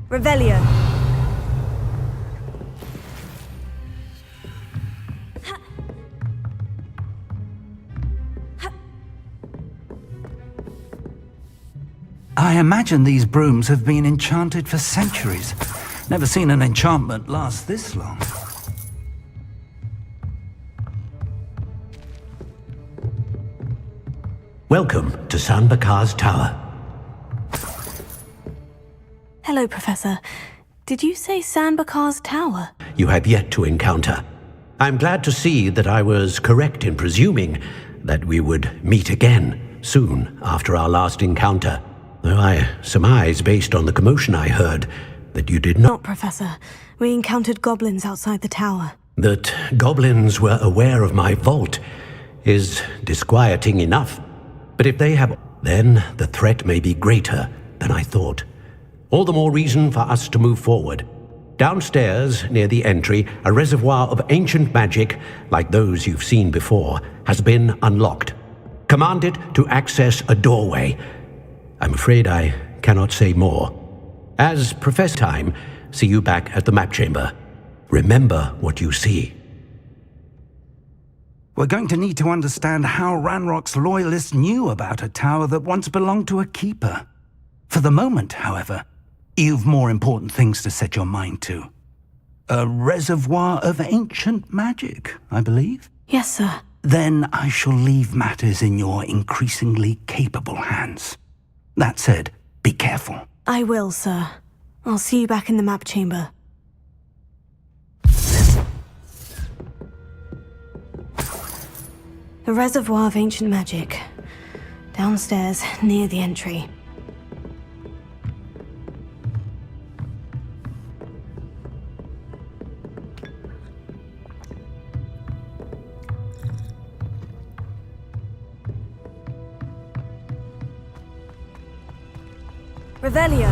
Speaker 3: Revelio.
Speaker 2: I imagine these brooms have been enchanted for centuries. Never seen an enchantment last this long.
Speaker 4: Welcome to Sanbakar's Tower.
Speaker 3: Hello, Professor. Did you say Sanbakar's Tower?
Speaker 4: You have yet to encounter. I'm glad to see that I was correct in presuming that we would meet again soon after our last encounter. Though I surmise, based on the commotion I heard, that you did not...
Speaker 3: Professor. We encountered goblins outside the tower.
Speaker 4: That goblins were aware of my vault is disquieting enough. But if they have, then the threat may be greater than I thought. All the more reason for us to move forward. Downstairs, near the entry, a reservoir of ancient magic, like those you've seen before, has been unlocked. Command it to access a doorway. I'm afraid I cannot say more. As Professor Time, see you back at the map chamber. Remember what you see.
Speaker 2: We're going to need to understand how Ranrok's loyalists knew about a tower that once belonged to a keeper. For the moment, however, you've more important things to set your mind to. A reservoir of ancient magic, I believe?
Speaker 3: Yes, sir.
Speaker 2: Then I shall leave matters in your increasingly capable hands. That said, be careful.
Speaker 3: I will, sir. I'll see you back in the map chamber. A reservoir of ancient magic. Downstairs, near the entry. Revelio.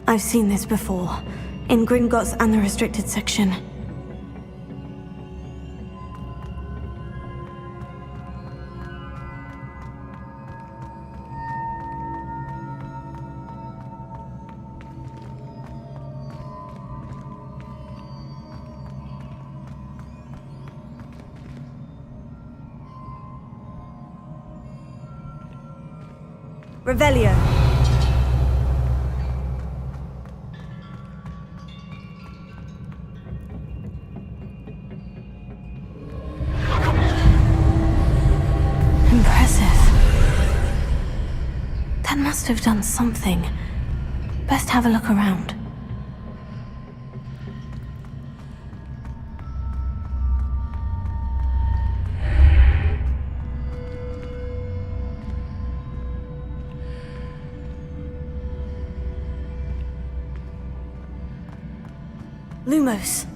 Speaker 3: I've seen this before, in Gringotts and the restricted section. Revelio. Must have done something. Best have a look around. Lumos.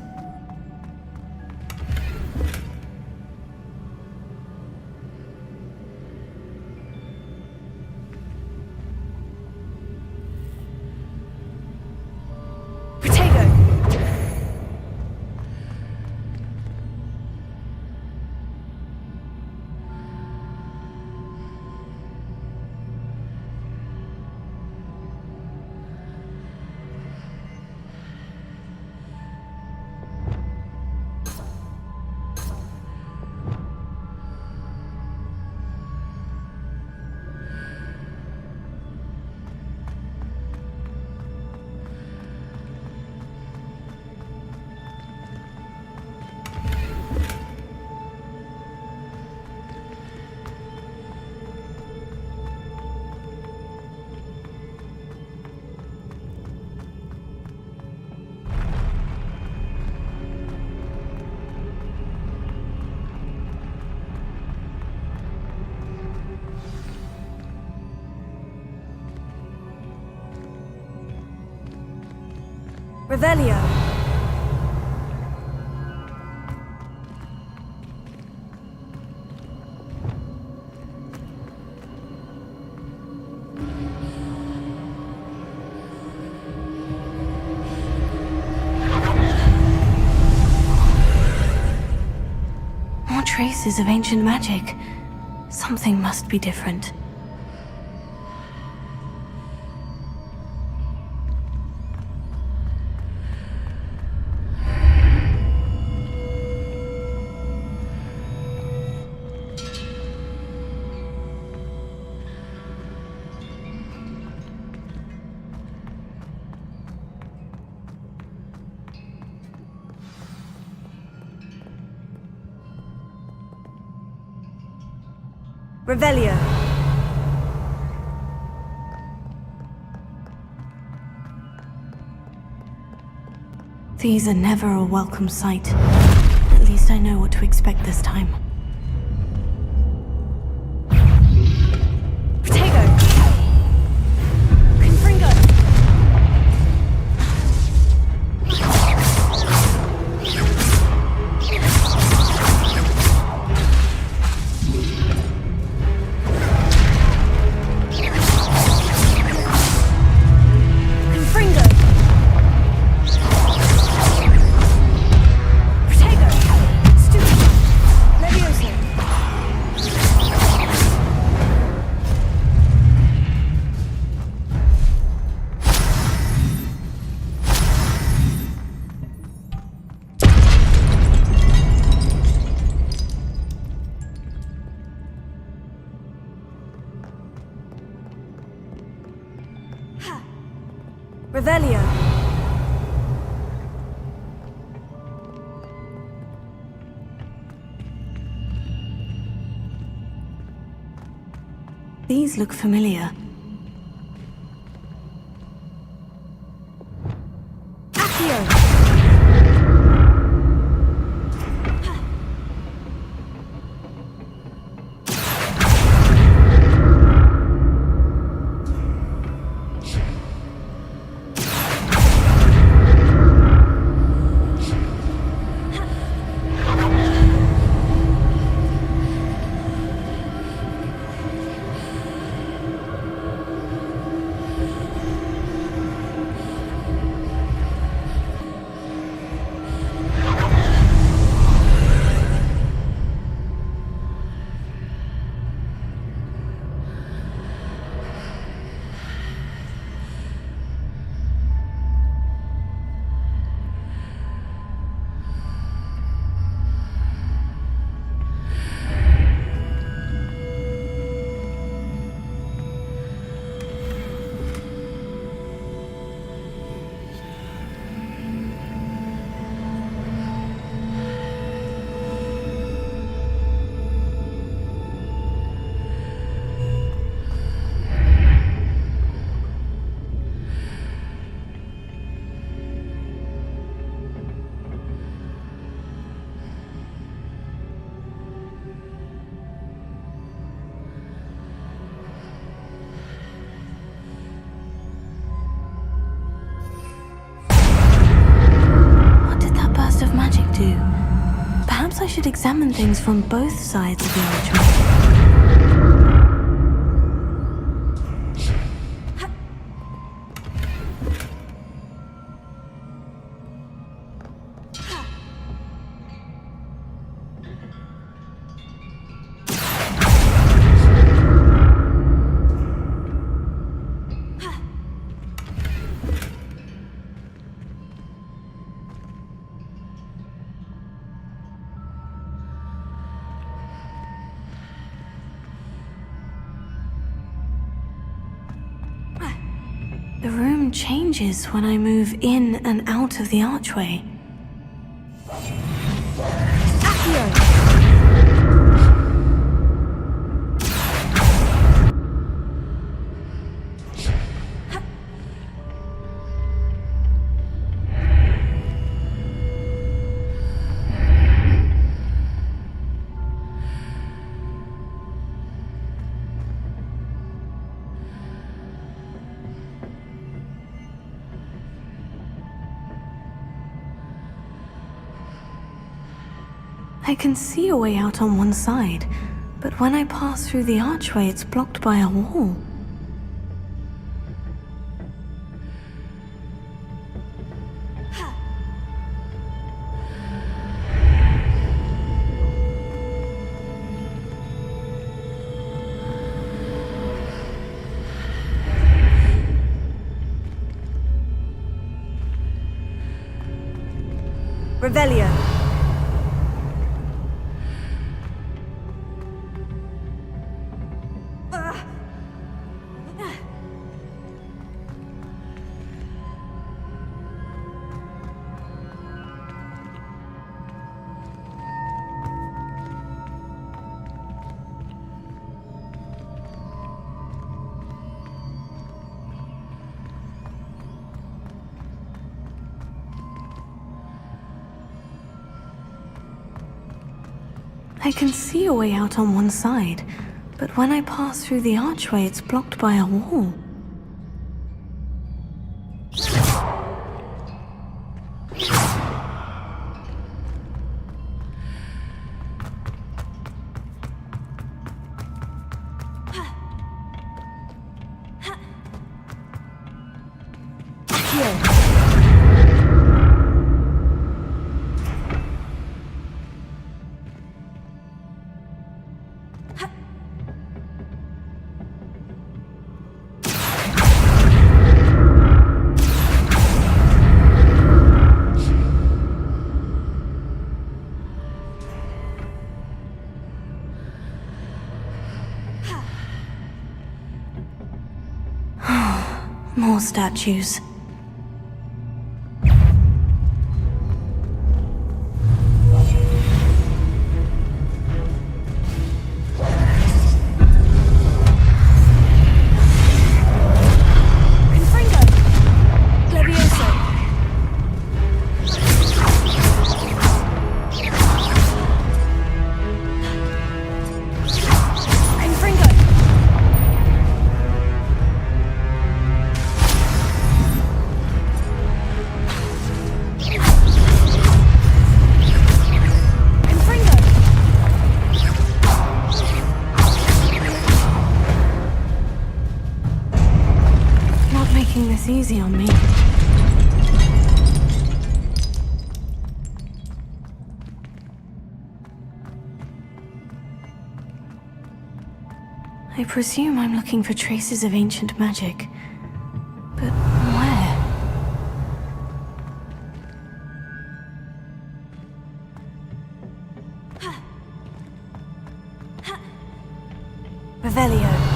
Speaker 3: Revelio. More traces of ancient magic. Something must be different. Revelio. These are never a welcome sight. At least I know what to expect this time. Potato! Confringo! Revelio. These look familiar. Accio! Perhaps I should examine things from both sides of the archway. The room changes when I move in and out of the archway. Accio! I can see a way out on one side, but when I pass through the archway, it's blocked by a wall.
Speaker 6: Revelio.
Speaker 3: I can see a way out on one side, but when I pass through the archway, it's blocked by a wall. More statues. Easy on me. I presume I'm looking for traces of ancient magic, but where? Revelio.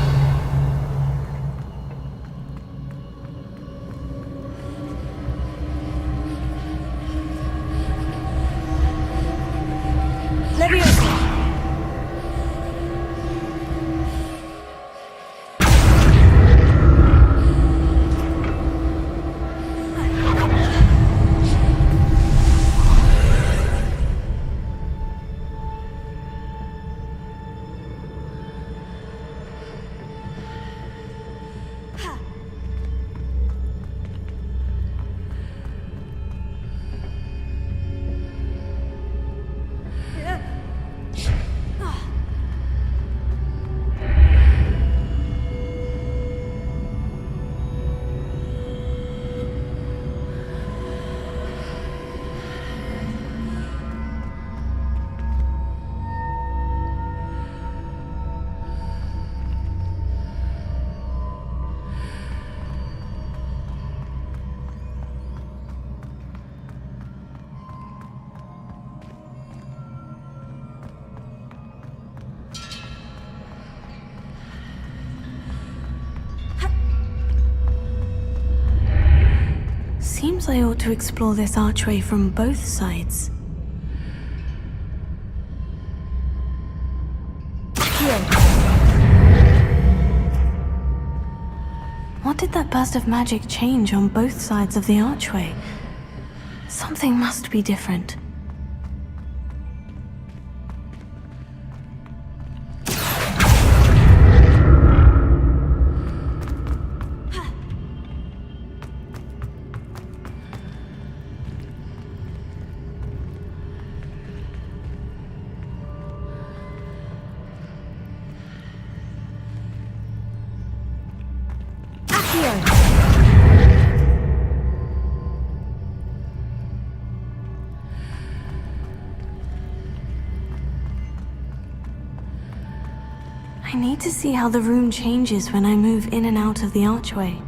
Speaker 3: Seems I ought to explore this archway from both sides. What did that burst of magic change on both sides of the archway? Something must be different. I need to see how the room changes when I move in and out of the archway.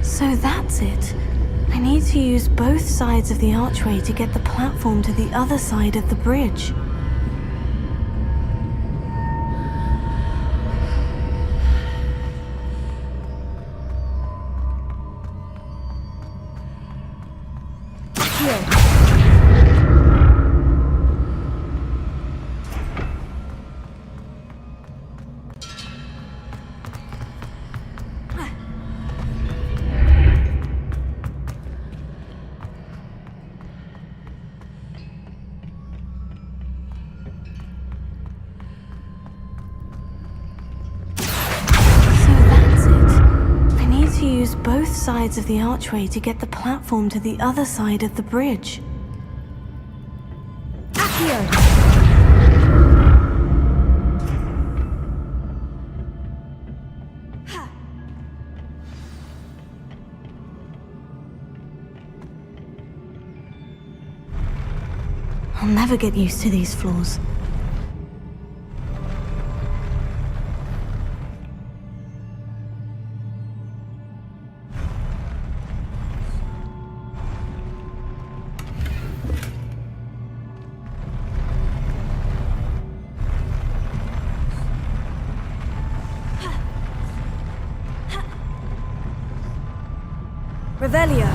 Speaker 3: So that's it. I need to use both sides of the archway to get the platform to the other side of the bridge. Both sides of the archway to get the platform to the other side of the bridge. I'll never get used to these floors. Revelio.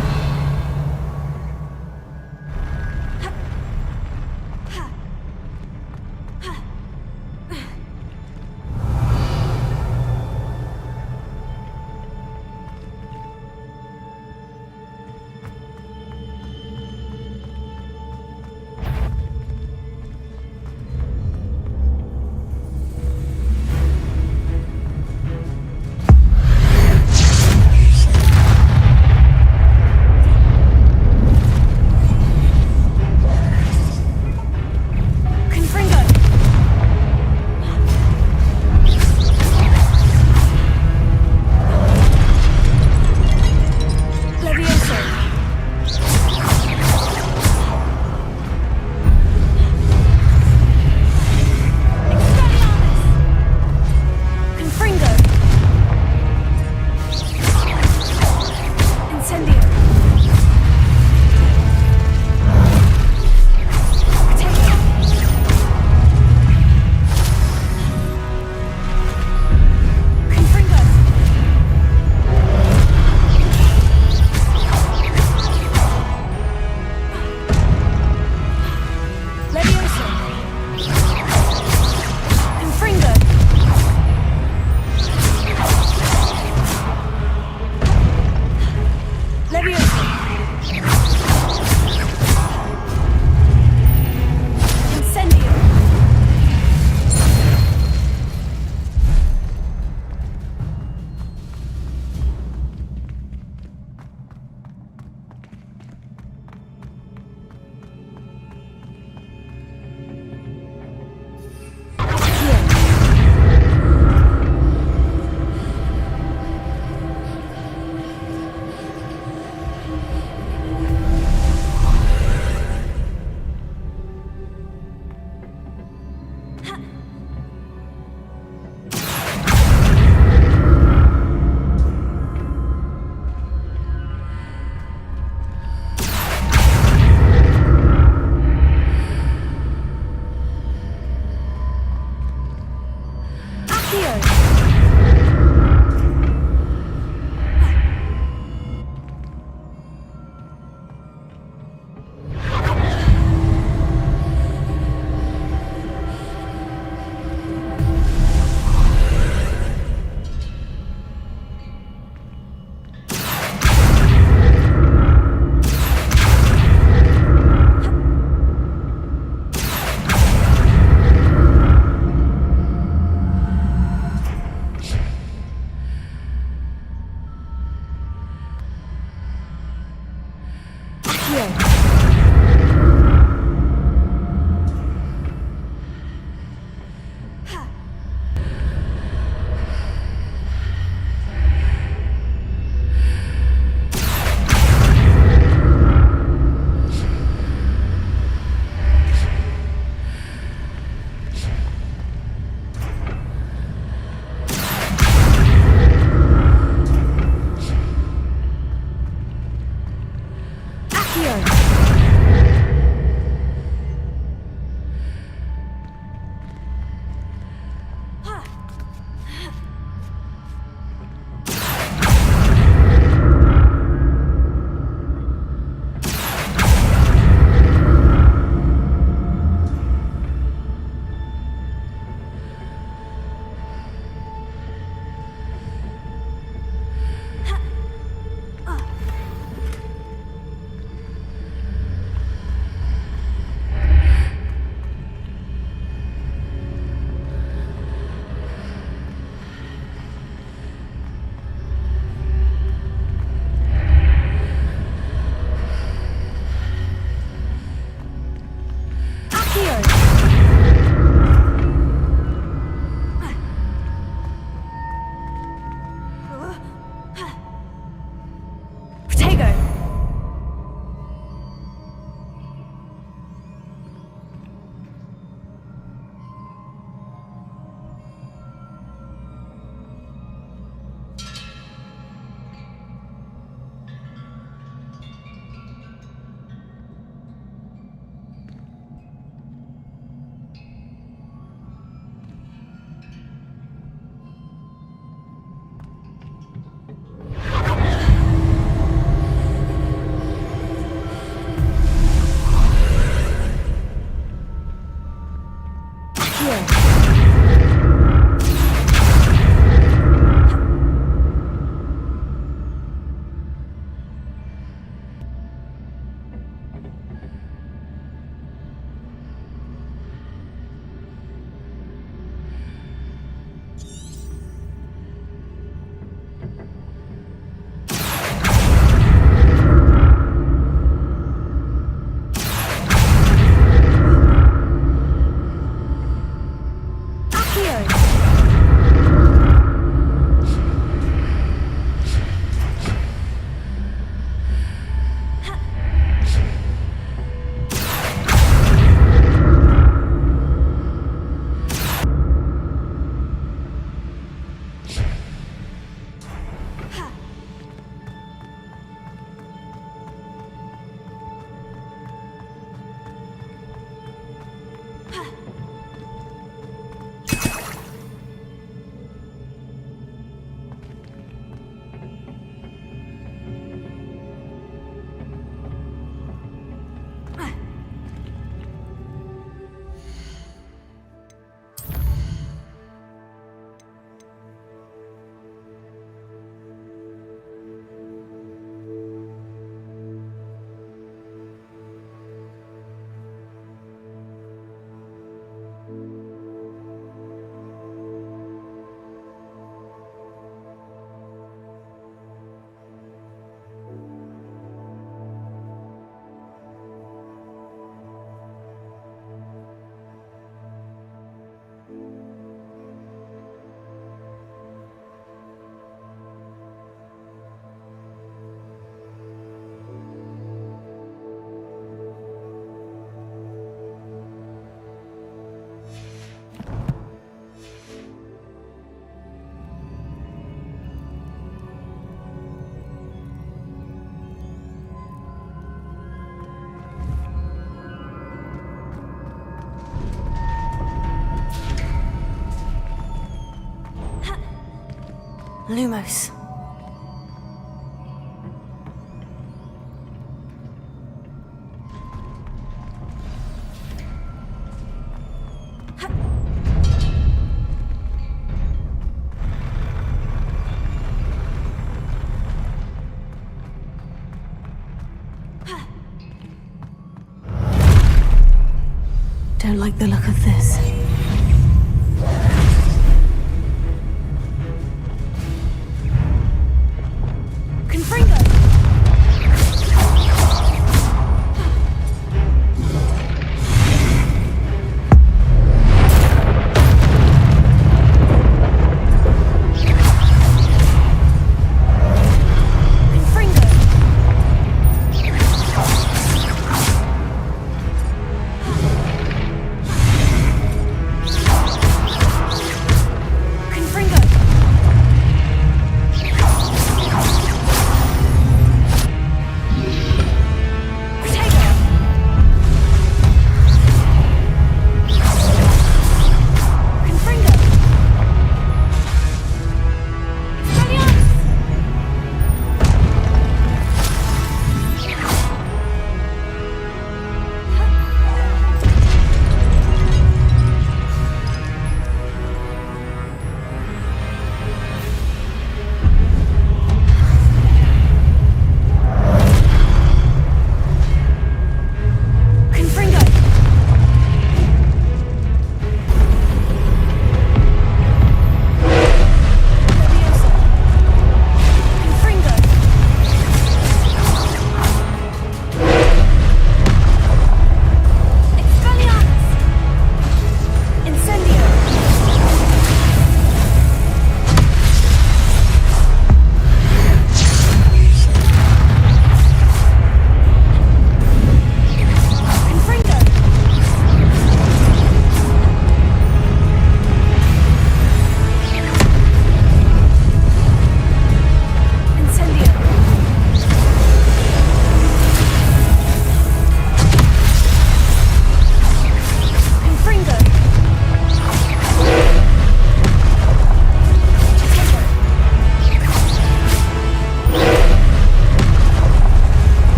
Speaker 3: Lumos. Don't like the look of this.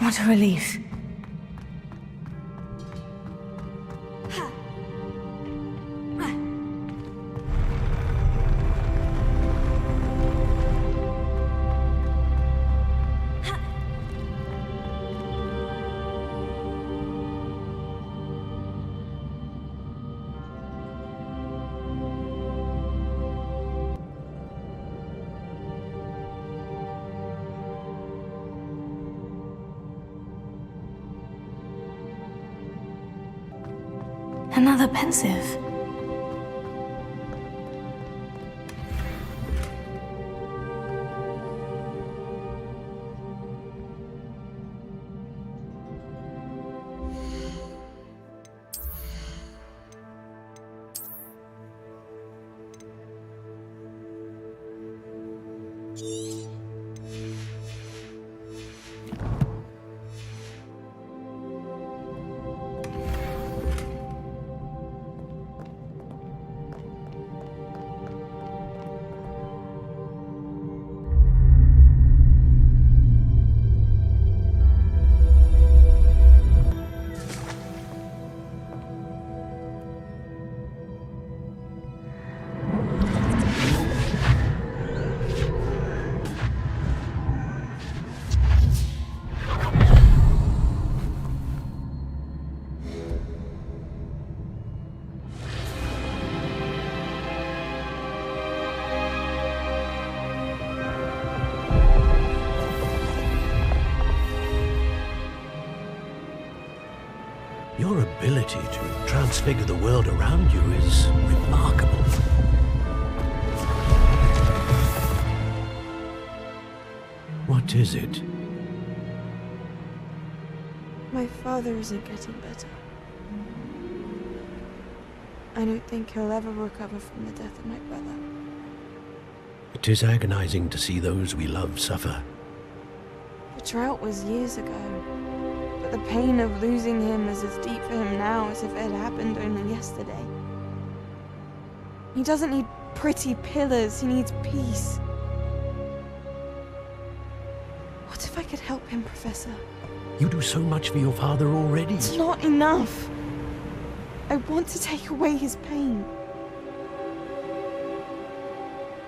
Speaker 3: What a relief. Another pensive.
Speaker 4: Your ability to transfigure the world around you is remarkable. What is it?
Speaker 12: My father isn't getting better. I don't think he'll ever recover from the death of my brother.
Speaker 4: It is agonizing to see those we love suffer.
Speaker 12: The drought was years ago, but the pain of losing him is as deep for him now as if it had happened only yesterday. He doesn't need pretty pillars, he needs peace. What if I could help him, Professor?
Speaker 4: You do so much for your father already.
Speaker 12: It's not enough. I want to take away his pain.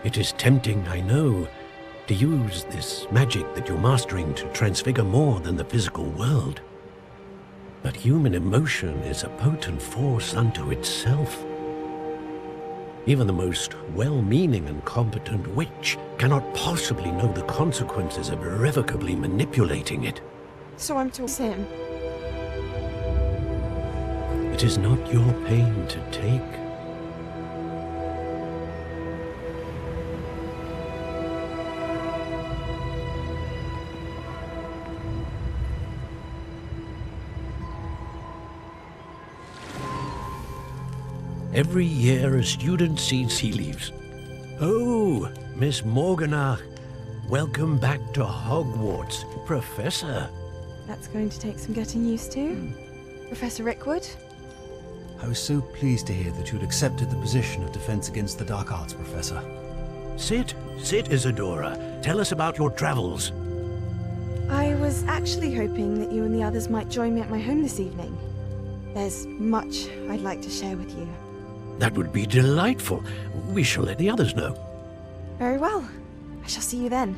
Speaker 4: It is tempting, I know, to use this magic that you're mastering to transfigure more than the physical world. But human emotion is a potent force unto itself. Even the most well-meaning and competent witch cannot possibly know the consequences of irrevocably manipulating it.
Speaker 12: So I'm to him.
Speaker 4: It is not your pain to take. Every year a student sees tea leaves. Oh, Miss Morganach, welcome back to Hogwarts, Professor.
Speaker 12: That's going to take some getting used to. Professor Rickwood?
Speaker 13: I was so pleased to hear that you'd accepted the position of Defense Against the Dark Arts, Professor.
Speaker 4: Sit, Isadora. Tell us about your travels.
Speaker 12: I was actually hoping that you and the others might join me at my home this evening. There's much I'd like to share with you.
Speaker 4: That would be delightful. We shall let the others know.
Speaker 12: Very well. I shall see you then.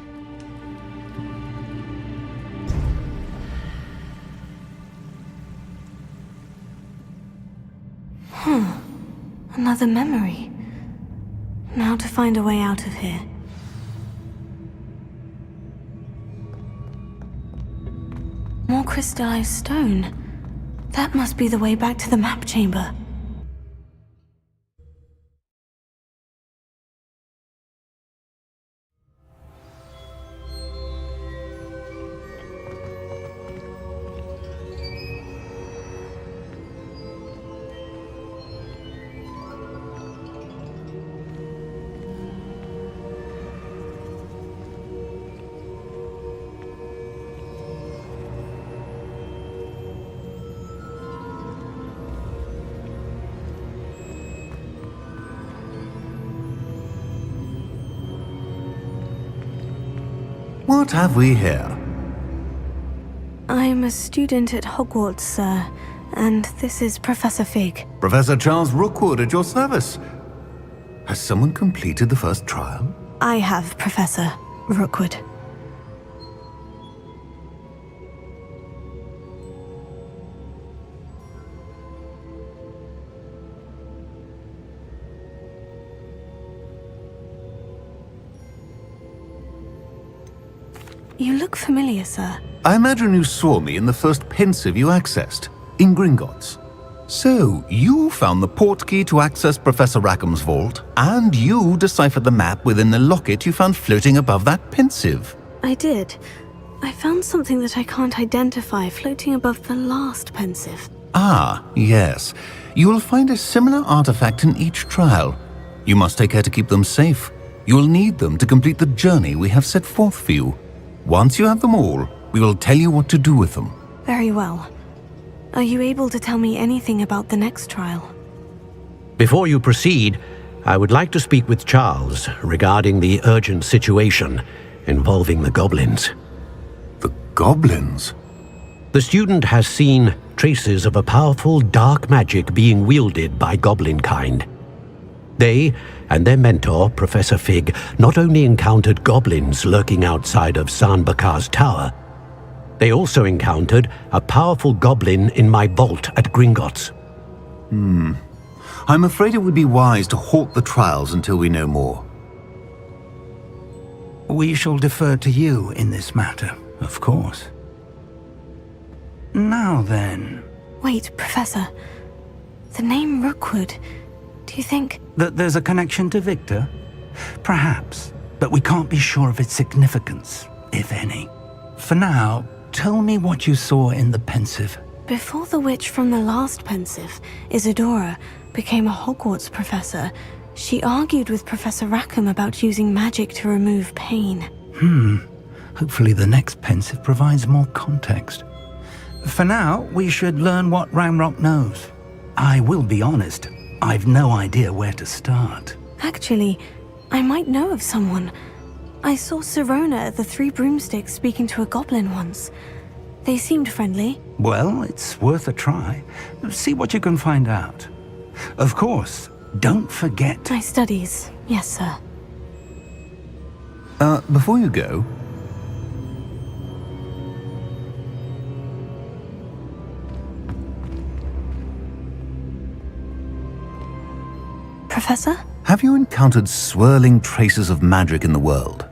Speaker 3: Another memory. Now to find a way out of here. More crystallized stone. That must be the way back to the map chamber.
Speaker 1: What have we here?
Speaker 3: I'm a student at Hogwarts, sir, and this is Professor Fig.
Speaker 1: Professor Charles Rookwood at your service. Has someone completed the first trial?
Speaker 3: I have, Professor Rookwood. You look familiar, sir.
Speaker 1: I imagine you saw me in the first pensive you accessed, in Gringotts. So, you found the portkey to access Professor Rackham's vault, and you deciphered the map within the locket you found floating above that pensive.
Speaker 3: I did. I found something that I can't identify floating above the last pensive.
Speaker 1: Ah, yes. You will find a similar artifact in each trial. You must take care to keep them safe. You will need them to complete the journey we have set forth for you. Once you have them all, we will tell you what to do with them.
Speaker 3: Very well. Are you able to tell me anything about the next trial?
Speaker 4: Before you proceed, I would like to speak with Charles regarding the urgent situation involving the goblins.
Speaker 1: The goblins?
Speaker 4: The student has seen traces of a powerful dark magic being wielded by goblin kind. They and their mentor, Professor Fig, not only encountered goblins lurking outside of Sanbakar's tower, they also encountered a powerful goblin in my vault at Gringotts.
Speaker 1: I'm afraid it would be wise to halt the trials until we know more.
Speaker 2: We shall defer to you in this matter, of course. Now then...
Speaker 3: Wait, Professor. The name Rookwood. Do you think...
Speaker 2: That there's a connection to Victor? Perhaps, but we can't be sure of its significance, if any. For now, tell me what you saw in the pensive.
Speaker 3: Before the witch from the last pensive, Isadora, became a Hogwarts professor, she argued with Professor Rackham about using magic to remove pain.
Speaker 2: Hopefully the next pensive provides more context. For now, we should learn what Ranrok knows. I will be honest, I've no idea where to start.
Speaker 3: Actually, I might know of someone. I saw Sirona at the Three Broomsticks speaking to a goblin once. They seemed friendly.
Speaker 2: Well, it's worth a try. See what you can find out. Of course, don't forget...
Speaker 3: My studies, yes, sir.
Speaker 1: Before you go...
Speaker 3: Professor?
Speaker 1: Have you encountered swirling traces of magic in the world?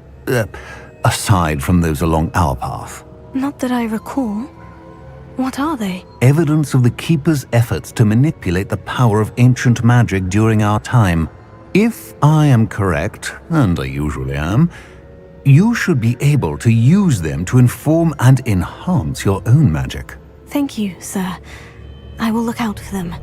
Speaker 1: Aside from those along our path?
Speaker 3: Not that I recall. What are they?
Speaker 1: Evidence of the Keeper's efforts to manipulate the power of ancient magic during our time. If I am correct, and I usually am, you should be able to use them to inform and enhance your own magic.
Speaker 3: Thank you, sir. I will look out for them.